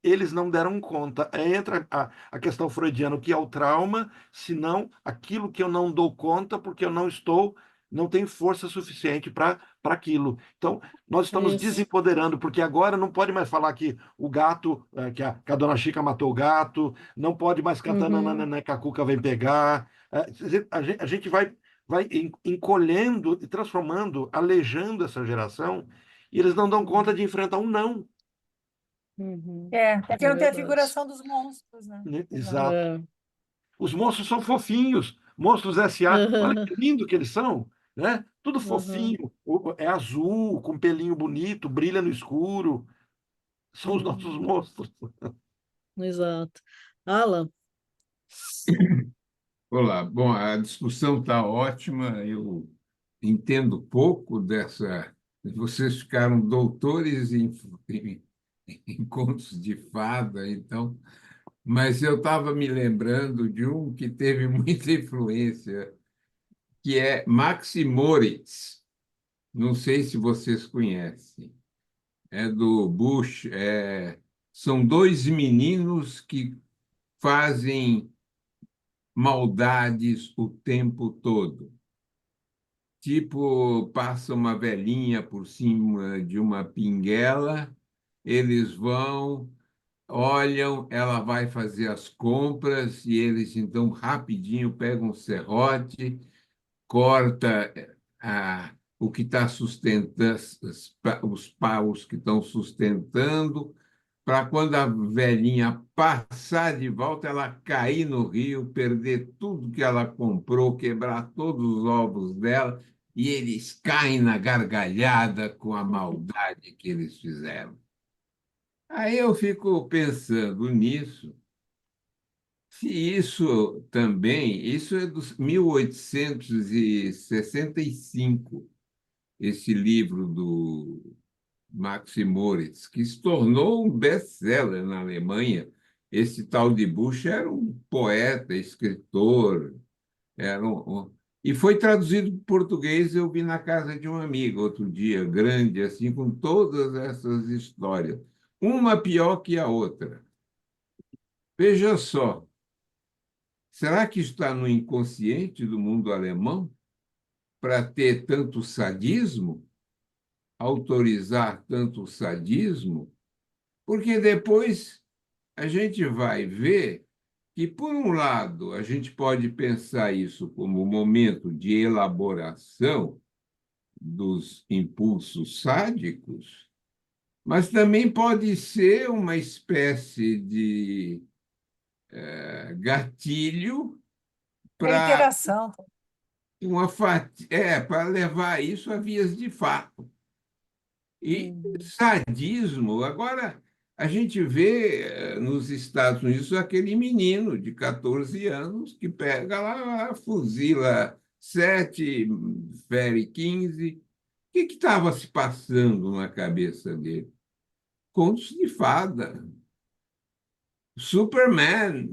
eles não deram conta. Entra a questão freudiana, o que é o trauma, senão aquilo que eu não dou conta porque eu não tenho força suficiente para aquilo. Então, nós estamos Isso. desempoderando, porque agora não pode mais falar que o gato, que a dona Chica matou o gato, não pode mais cantar Uhum. nananana, que a Cuca vem pegar. A gente vai encolhendo e transformando, aleijando essa geração, e eles não dão conta de enfrentar um não. Uhum. Porque É não tem a verdade. figuração dos monstros, né? Né? Exato. Exato. É. Os monstros são fofinhos. Monstros S.A. Olha que lindo que eles são, né? Tudo Uhum. fofinho. É azul, com pelinho bonito, brilha no escuro. São os nossos monstros. Exato. Alan, Olá, bom, a discussão está ótima, eu entendo pouco dessa. Vocês ficaram doutores em contos de fada, então, mas eu estava me lembrando de um que teve muita influência, que é Max e Moritz. Não sei se vocês conhecem. É do Bush. São dois meninos que fazem maldades o tempo todo. Tipo, passa uma velhinha por cima de uma pinguela, eles vão, olham, ela vai fazer as compras e eles então rapidinho pegam um serrote, corta o que está sustentando, os paus que estão sustentando, para quando a velhinha passar de volta, ela cair no rio, perder tudo que ela comprou, quebrar todos os ovos dela, e eles caem na gargalhada com a maldade que eles fizeram. Aí eu fico pensando nisso, se isso também, isso é dos 1865, esse livro do Max Moritz, que se tornou um best-seller na Alemanha. Esse tal de Bush era um poeta, escritor, e foi traduzido para o português. Eu vi na casa de um amigo outro dia, grande, assim, com todas essas histórias, uma pior que a outra. Veja só, será que está no inconsciente do mundo alemão para ter tanto sadismo, autorizar tanto sadismo? Porque depois a gente vai ver que, por um lado, a gente pode pensar isso como um momento de elaboração dos impulsos sádicos, mas também pode ser uma espécie de gatilho para Reiteração. para levar isso a vias de fato. E sadismo, agora a gente vê nos Estados Unidos aquele menino de 14 anos que pega lá, fuzila 7, fere 15. O que estava se passando na cabeça dele? Contos de fada. Superman,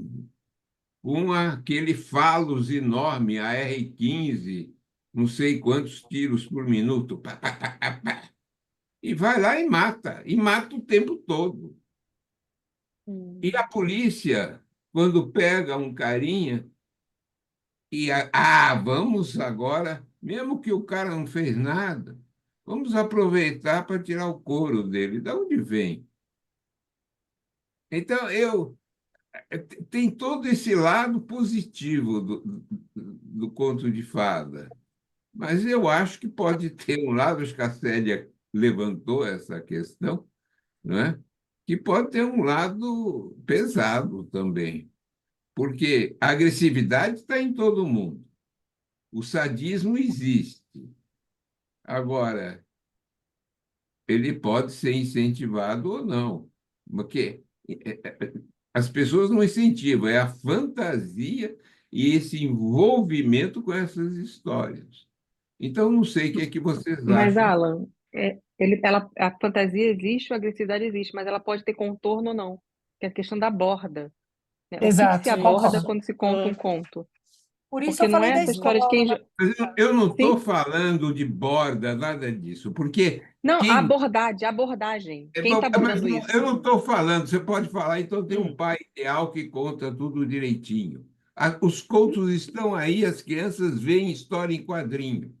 com aquele falos enorme, a R-15, não sei quantos tiros por minuto. Pá, pá, pá, pá, pá. E vai lá e mata o tempo todo. E a polícia, quando pega um carinha, vamos agora, mesmo que o cara não fez nada, vamos aproveitar para tirar o couro dele. De onde vem? Então, tem todo esse lado positivo do conto de fada, mas eu acho que pode ter um lado, acho que a Célia levantou essa questão, não é? Que pode ter um lado pesado também, porque a agressividade está em todo mundo, o sadismo existe. Agora, ele pode ser incentivado ou não, porque as pessoas não incentivam, é a fantasia e esse envolvimento com essas histórias. Então, não sei o que é que vocês Mas, acham. Alan, a fantasia existe, a agressividade existe, mas ela pode ter contorno ou não, que é a questão da borda, né? O que se Exato, aborda concordo. quando se conta um conto? Por isso Porque eu não falei é da essa história de escola, quem. né? Mas eu não estou Sim. falando de borda, nada disso, porque Não, a quem. abordagem. Quem está Mas abordando isso? eu não estou falando, você pode falar, então tem um Hum. pai ideal que conta tudo direitinho. Os contos estão aí, as crianças veem história em quadrinho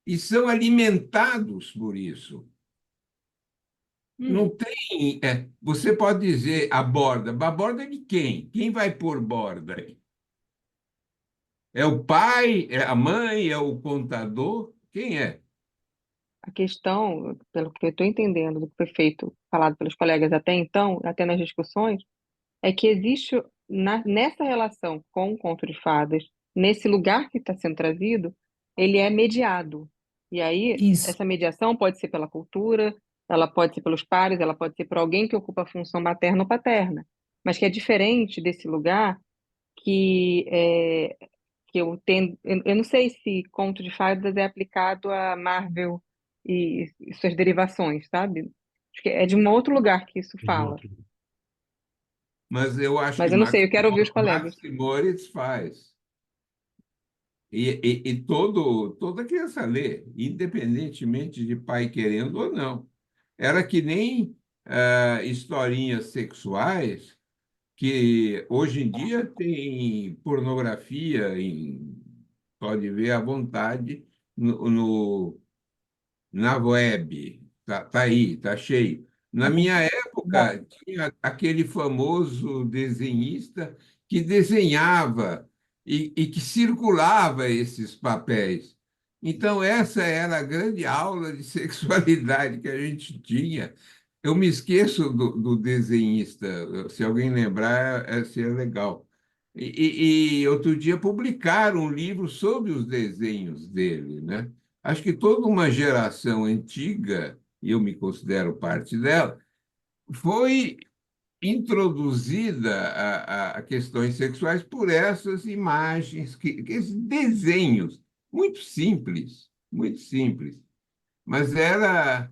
e são alimentados por isso. Não Hum. tem. Você pode dizer a borda de quem? Quem vai pôr borda? É o pai? É a mãe? É o contador? Quem é? A questão, pelo que eu estou entendendo do que foi feito, falado pelos colegas até então, até nas discussões, é que existe nessa relação com o conto de fadas, nesse lugar que está sendo trazido, ele é mediado. E aí, Isso. essa mediação pode ser pela cultura, ela pode ser pelos pares, ela pode ser por alguém que ocupa a função materna ou paterna, mas que é diferente desse lugar que que eu tenho, eu não sei se conto de fadas é aplicado a Marvel e suas derivações, sabe? Acho que é de um outro lugar que isso De fala. outro. Mas eu acho que Mas eu não sei, eu quero ouvir os colegas. Max Moritz faz. E toda criança lê, independentemente de pai querendo ou não. Era que nem historinhas sexuais, que hoje em dia tem pornografia, pode ver à vontade na web. Tá aí, tá cheio. Na minha Bom, época, tinha aquele famoso desenhista que desenhava e que circulava esses papéis. Então, essa era a grande aula de sexualidade que a gente tinha. Eu me esqueço do desenhista, se alguém lembrar, seria legal. E outro dia publicaram um livro sobre os desenhos dele, né? Acho que toda uma geração antiga, e eu me considero parte dela, foi introduzida a questões sexuais por essas imagens, esses desenhos, muito simples, mas era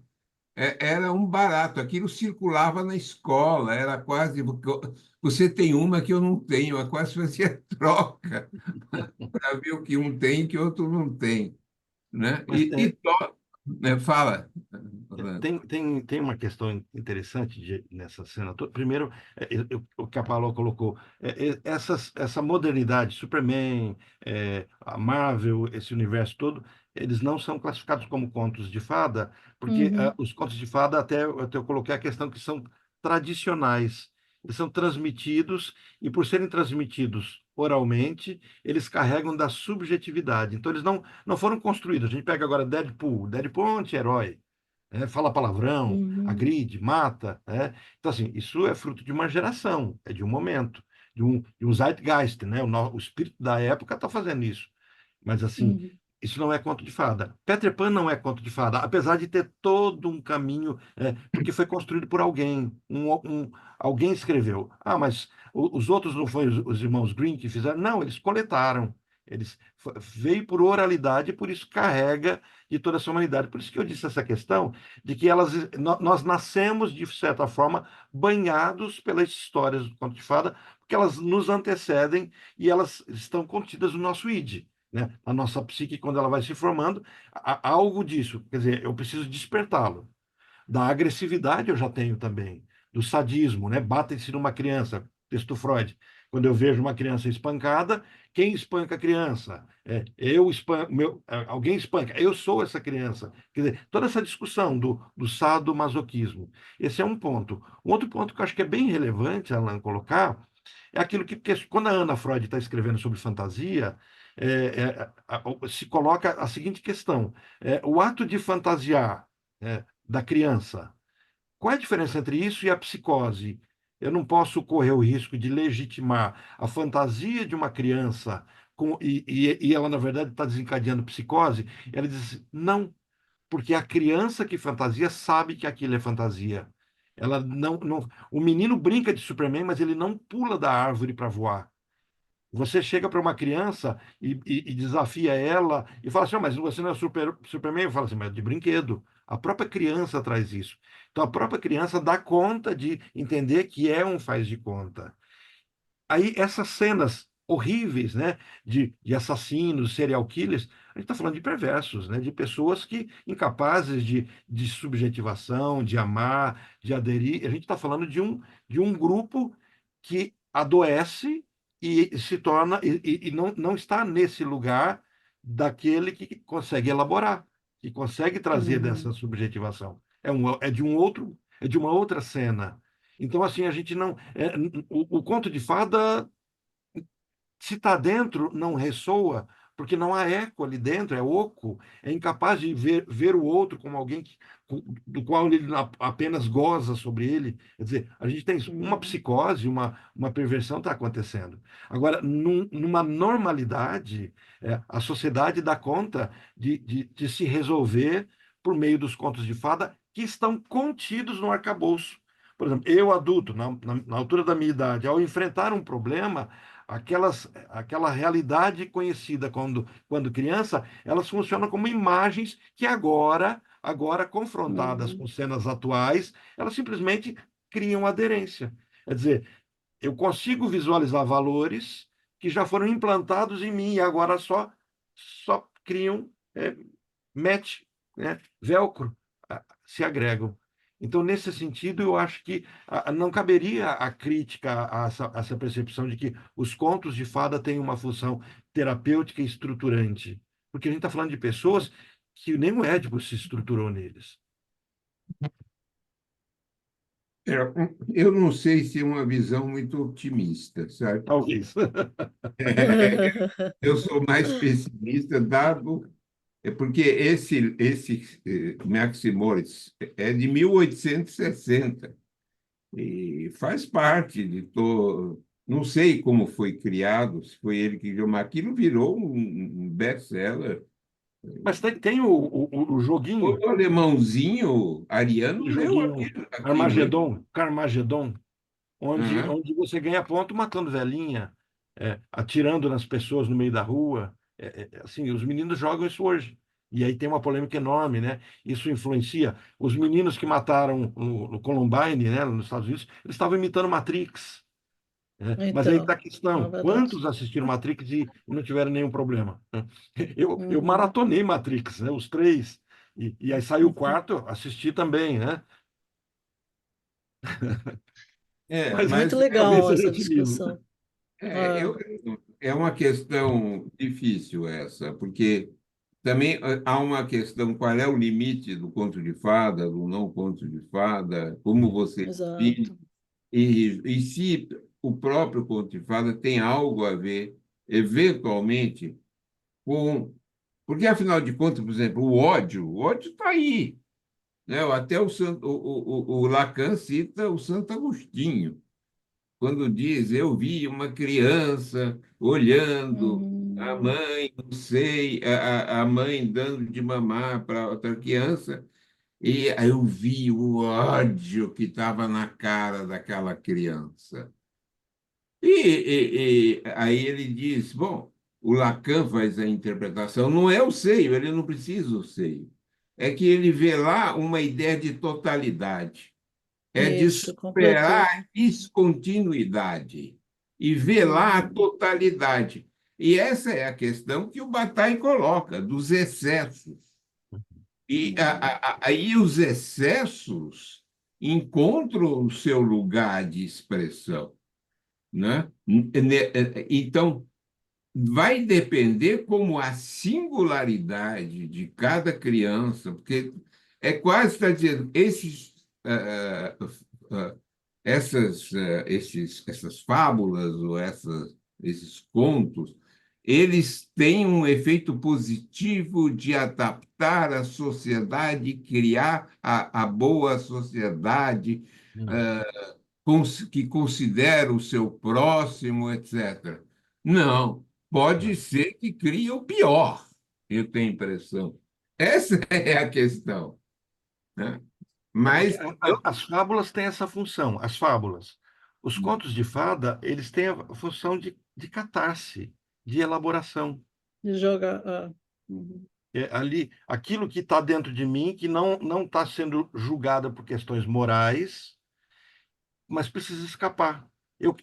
um barato. Aquilo circulava na escola, era quase. Você tem uma que eu não tenho, eu quase fazia troca para ver o que um tem e que outro não tem, né? Mas Fala. tem uma questão interessante nessa cena toda. Primeiro, o que a Paula colocou, essa modernidade, Superman, a Marvel, esse universo todo, eles não são classificados como contos de fada, porque Uhum. os contos de fada, até eu coloquei a questão que são tradicionais. Eles são transmitidos, e por serem transmitidos oralmente, eles carregam da subjetividade. Então, eles não foram construídos. A gente pega agora Deadpool. Deadpool é um anti-herói, fala palavrão, Uhum. agride, mata. Então, assim, isso é fruto de uma geração, é de um momento, de um zeitgeist, né? O espírito da época está fazendo isso. Mas, assim, Uhum. isso não é conto de fada. Peter Pan não é conto de fada, apesar de ter todo um caminho, porque foi construído por alguém. Alguém escreveu. Ah, mas os outros não foram os irmãos Green que fizeram? Não, eles coletaram. Veio por oralidade, por isso carrega de toda essa humanidade. Por isso que eu disse essa questão de que nós nascemos, de certa forma, banhados pelas histórias do conto de fada, porque elas nos antecedem e elas estão contidas no nosso id, né? A nossa psique, quando ela vai se formando, há algo disso. Quer dizer, eu preciso despertá-lo. Da agressividade eu já tenho também, do sadismo, né? Batem-se numa criança, texto Freud. Quando eu vejo uma criança espancada, quem espanca a criança? Eu espanco, alguém espanca, eu sou essa criança. Quer dizer, toda essa discussão do sadomasoquismo. Esse é um ponto. Um outro ponto que eu acho que é bem relevante, Alan, colocar, é aquilo que quando a Ana Freud está escrevendo sobre fantasia, se coloca a seguinte questão: o ato de fantasiar, da criança. Qual é a diferença entre isso e a psicose? Eu não posso correr o risco de legitimar a fantasia de uma criança e ela, na verdade, está desencadeando psicose. Ela diz assim, não, porque a criança que fantasia sabe que aquilo é fantasia. Ela não, o menino brinca de Superman, mas ele não pula da árvore para voar. Você chega para uma criança e desafia ela e fala assim, mas você não é Superman? Eu falo assim, mas é de brinquedo. A própria criança traz isso. Então, a própria criança dá conta de entender que é um faz de conta. Aí, essas cenas horríveis, né? De assassinos, serial killers. A gente está falando de perversos, né? De pessoas que incapazes de subjetivação, de amar, de aderir. A gente está falando de um grupo que adoece e se torna e não está nesse lugar daquele que consegue elaborar, que consegue trazer dessa subjetivação. É de uma outra cena. Então, assim, a gente não. O conto de fada, se está dentro, não ressoa, porque não há eco ali dentro, é oco, é incapaz de ver o outro como alguém do qual ele apenas goza sobre ele. Quer dizer, a gente tem uma psicose, uma perversão está acontecendo. Agora, numa normalidade, a sociedade dá conta de se resolver por meio dos contos de fada que estão contidos no arcabouço. Por exemplo, eu, adulto, na altura da minha idade, ao enfrentar um problema, aquela realidade conhecida quando criança, elas funcionam como imagens que agora confrontadas com cenas atuais, elas simplesmente criam aderência. Quer dizer, eu consigo visualizar valores que já foram implantados em mim e agora só criam match, né? Velcro, se agregam. Então, nesse sentido, eu acho que não caberia a crítica a essa percepção de que os contos de fada têm uma função terapêutica e estruturante. Porque a gente está falando de pessoas que nem o Édipo se estruturou neles. É, eu não sei se é uma visão muito otimista, sabe? Talvez. Eu sou mais pessimista, dado. É porque esse Max Moritz é de 1860 e faz parte de todo. Não sei como foi criado, se foi ele que criou, mas aquilo virou um best-seller. Mas tem o joguinho, O alemãozinho ariano aquele leu joguinho aquilo, hein? Carmageddon, onde, Aham. onde você ganha ponto matando velhinha, atirando nas pessoas no meio da rua. Assim, os meninos jogam isso hoje. E aí tem uma polêmica enorme, né? Isso influencia. Os meninos que mataram no Columbine, né, nos Estados Unidos, eles estavam imitando Matrix, né? Mas aí está Então, a é questão: verdade. quantos assistiram Matrix e não tiveram nenhum problema, né? Eu Uhum. maratonei Matrix, né, os três. E aí saiu o quarto, assisti também, né? Mas Muito Mas talvez legal seja essa otimismo. discussão. é, Ah, eu, é uma questão difícil essa, porque também há uma questão: qual é o limite do conto de fada, do não conto de fada, como você define, exato. e se o próprio conto de fada tem algo a ver, eventualmente, com. Porque, afinal de contas, por exemplo, o ódio está aí, né? Até o Lacan cita o Santo Agostinho quando diz: eu vi uma criança olhando a Uhum. mãe, não sei, a mãe dando de mamar para outra criança, e aí eu vi o ódio que estava na cara daquela criança. E aí ele diz: bom, o Lacan faz a interpretação, não é o seio, ele não precisa o seio. É que ele vê lá uma ideia de totalidade, é de Isso, superar completou. a descontinuidade e ver lá a Uhum. totalidade. E essa é a questão que o Bataille coloca, dos excessos. E Uhum. aí os excessos encontram o seu lugar de expressão, né? Então, vai depender como a singularidade de cada criança, porque é quase está dizendo, ah, essas fábulas ou esses contos, eles têm um efeito positivo de adaptar a sociedade, criar a boa sociedade, Não. ah, que considera o seu próximo, etc. Não, pode Não. ser que crie o pior, eu tenho a impressão. Essa é a questão, né? Porque Mas as fábulas têm essa função, as fábulas. Os contos de fada, eles têm a função de catarse, de elaboração. De jogar. Uhum. Ali, aquilo que está dentro de mim, que não está sendo julgado por questões morais, mas precisa escapar. Eu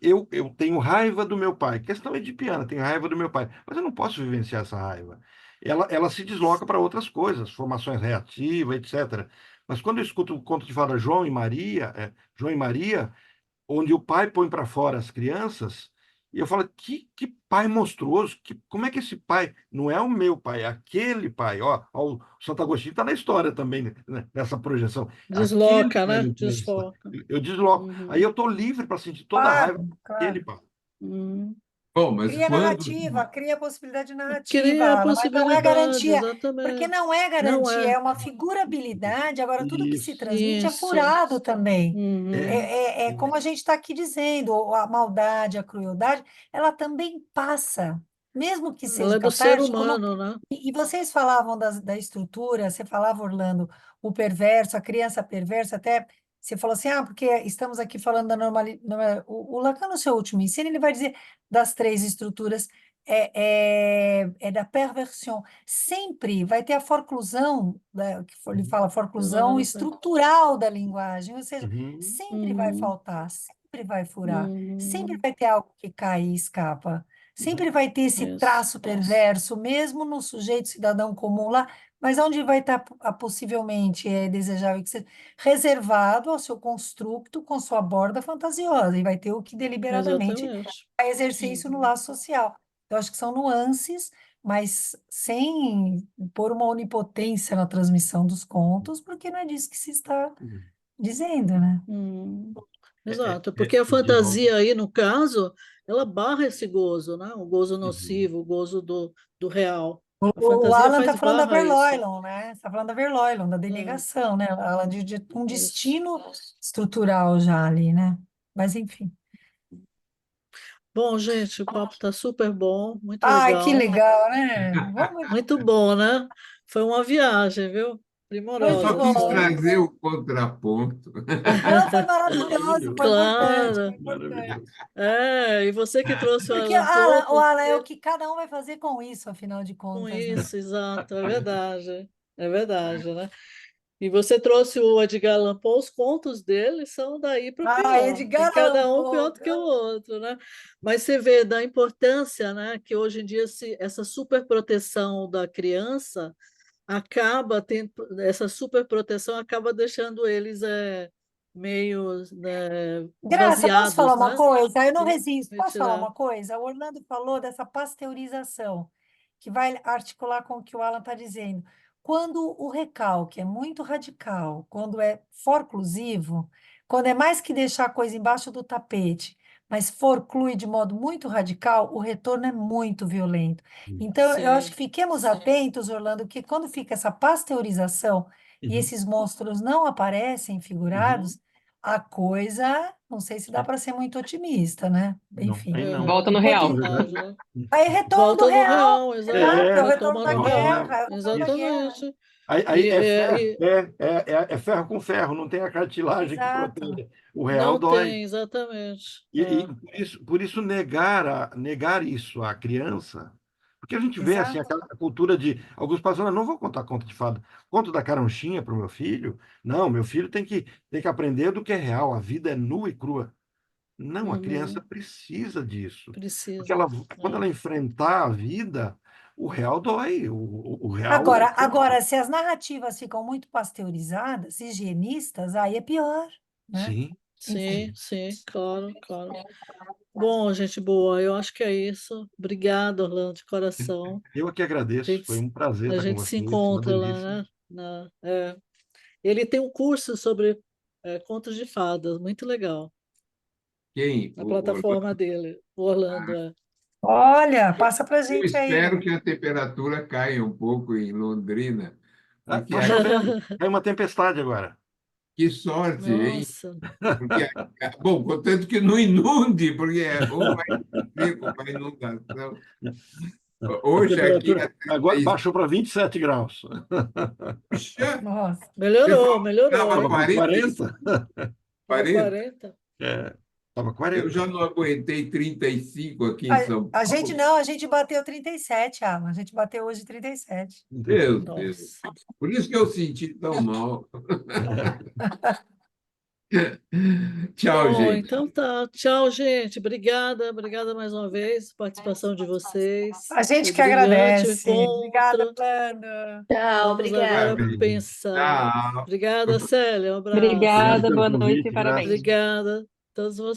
tenho raiva do meu pai. Questão edipiana, tenho raiva do meu pai. Mas eu não posso vivenciar essa raiva. Ela se desloca para outras coisas, formações reativas, etc. Mas quando eu escuto o conto de fada João e Maria, onde o pai põe para fora as crianças, e eu falo, que pai monstruoso, como é que esse pai, não é o meu pai, é aquele pai, ó, o Santo Agostinho está na história também, né, nessa projeção, aquele Desloca, pai né? no Cristo. Desfoca. Eu desloco, aí Uhum. eu estou livre para sentir toda a raiva Claro, daquele claro. pai. Uhum. Bom, mas Cria quando narrativa, cria possibilidade narrativa, Cria a Alan, mas não é possibilidade, garantia, porque exatamente. não é Não garantia, é. é uma figurabilidade. Agora, tudo que se Isso. transmite é Isso. furado também. É, Uhum. É como a gente está aqui dizendo, a maldade, a crueldade, ela também passa, mesmo que Ela seja é do ser catártico. humano, né? E vocês falavam da estrutura, você falava, Orlando, o perverso, a criança perversa, até você falou assim, porque estamos aqui falando da normalidade. O Lacan, no seu último ensino, ele vai dizer das três estruturas, é da perversão. Sempre vai ter a forclusão, né, ele fala forclusão estrutural da linguagem, ou seja, uhum, sempre vai Uhum. faltar, sempre vai furar, sempre Uhum. vai ter algo que cai e escapa. Sempre vai ter esse Isso. traço perverso, mesmo no sujeito cidadão comum lá, mas onde vai estar possivelmente é desejável que seja reservado ao seu construto com sua borda fantasiosa, e vai ter o que deliberadamente Exatamente. vai exercer isso no laço social. Eu acho que são nuances, mas sem pôr uma onipotência na transmissão dos contos, porque não é disso que se está dizendo, né? Uhum. é, Exato, porque a de novo. fantasia aí, no caso, ela barra esse gozo, né? O gozo Uhum. nocivo, o gozo do real. A O fantasia Alan faz está falando da barra isso. Verloilon, né? Está falando da Verloilon, da É, denegação, né? Alan, de um isso. destino estrutural já ali, né? Mas enfim. Bom, gente, o papo está super bom, muito Ai, que legal. legal, né? Vamos... Muito bom, né? Foi uma viagem, viu? eu Muito só Primorosa. quis bom. trazer o contraponto. Não, foi maravilhoso, foi Maravilhoso, importante, foi Claro. importante. maravilhoso. É, e você que trouxe o Porque Alan Poe, O Alan é o porque que cada um vai fazer com isso, afinal de com contas, né? isso, exato, é verdade, né? E você trouxe o Edgar Allan Poe, os contos dele são daí para Ah, pior. Tem Edgar Allan cada um pior Poe. do que o outro, né? Mas você vê da importância, né, que hoje em dia essa superproteção da criança acaba tendo, essa superproteção acaba deixando eles meio, né, Graça, posso falar esvaziados, uma né? coisa? Eu não E resisto. Posso falar retirar. uma coisa? O Orlando falou dessa pasteurização, que vai articular com o que o Alan está dizendo. Quando o recalque é muito radical, quando é forclusivo, quando é mais que deixar a coisa embaixo do tapete, mas forclui de modo muito radical, o retorno é muito violento. Então, eu acho que Sim. fiquemos atentos, Orlando, que quando fica essa pasteurização e Uhum, esses monstros não aparecem uhum. figurados, a coisa, não sei se dá para ser muito otimista, né? Não, Enfim. aí não. Volta no Enquanto, Na real. Verdade, verdade, né? aí retorno do Volta no real, real, exato, é o é, retorno retoma da no volta no real, real. guerra, é o retorno da Isso. guerra. exatamente. Aí E, é é, ferro, e é ferro com ferro, não tem a cartilagem que Exato, protege. O real não dói. tem, exatamente. E por isso negar isso à criança, porque a gente vê assim exato. aquela cultura de alguns pais falam, não vou contar conto de fada, conto da caronchinha para o meu filho. Não, meu filho tem que aprender do que é real, a vida é nua e crua. Não, a criança Uhum, precisa disso, porque precisa. quando ela enfrentar a vida, o real dói, o real é Agora, se as narrativas ficam muito pasteurizadas, higienistas, aí é pior, né? sim. Enfim. Sim, sim, claro, claro. Bom, gente boa, eu acho que é isso. Obrigada, Orlando, de coração. Eu aqui A agradeço, gente, foi um prazer a estar com gente se vocês, uma encontra delícia. lá, né? Ele tem um curso sobre contos de fadas, muito legal, Quem? na plataforma dele, o Orlando. Olha, passa pra Eu gente espero aí. que a temperatura caia um pouco em Londrina, Ah, porque tá chovendo, é uma tempestade agora. que sorte, hein? Nossa, Porque, bom, contanto que não inunde, porque ou vai seco, vai inundação. A Hoje aqui, temperatura agora baixou para 27 graus. puxa, Nossa. você melhorou, falou que melhorou, estava Estava hein? com 40, 40. Estava 40. 40. Estava Eu 40. já não aguentei 35 aqui em São A gente Paulo. não, a gente bateu 37, Alan. A gente bateu hoje 37. Meu Deus. Nossa. Por isso que eu senti tão mal. Tchau, Bom, gente. então tá. Tchau, gente. Obrigada mais uma vez, participação de vocês. A gente Foi que brilhante o agradece. Obrigada, encontro. Plano. Tchau, Vamos agora obrigada. Parabéns. pensar. Tchau. Obrigada, Célia. Um abraço. Obrigado Obrigada, pelo boa noite e convite, parabéns. graças. Obrigada a todos vocês.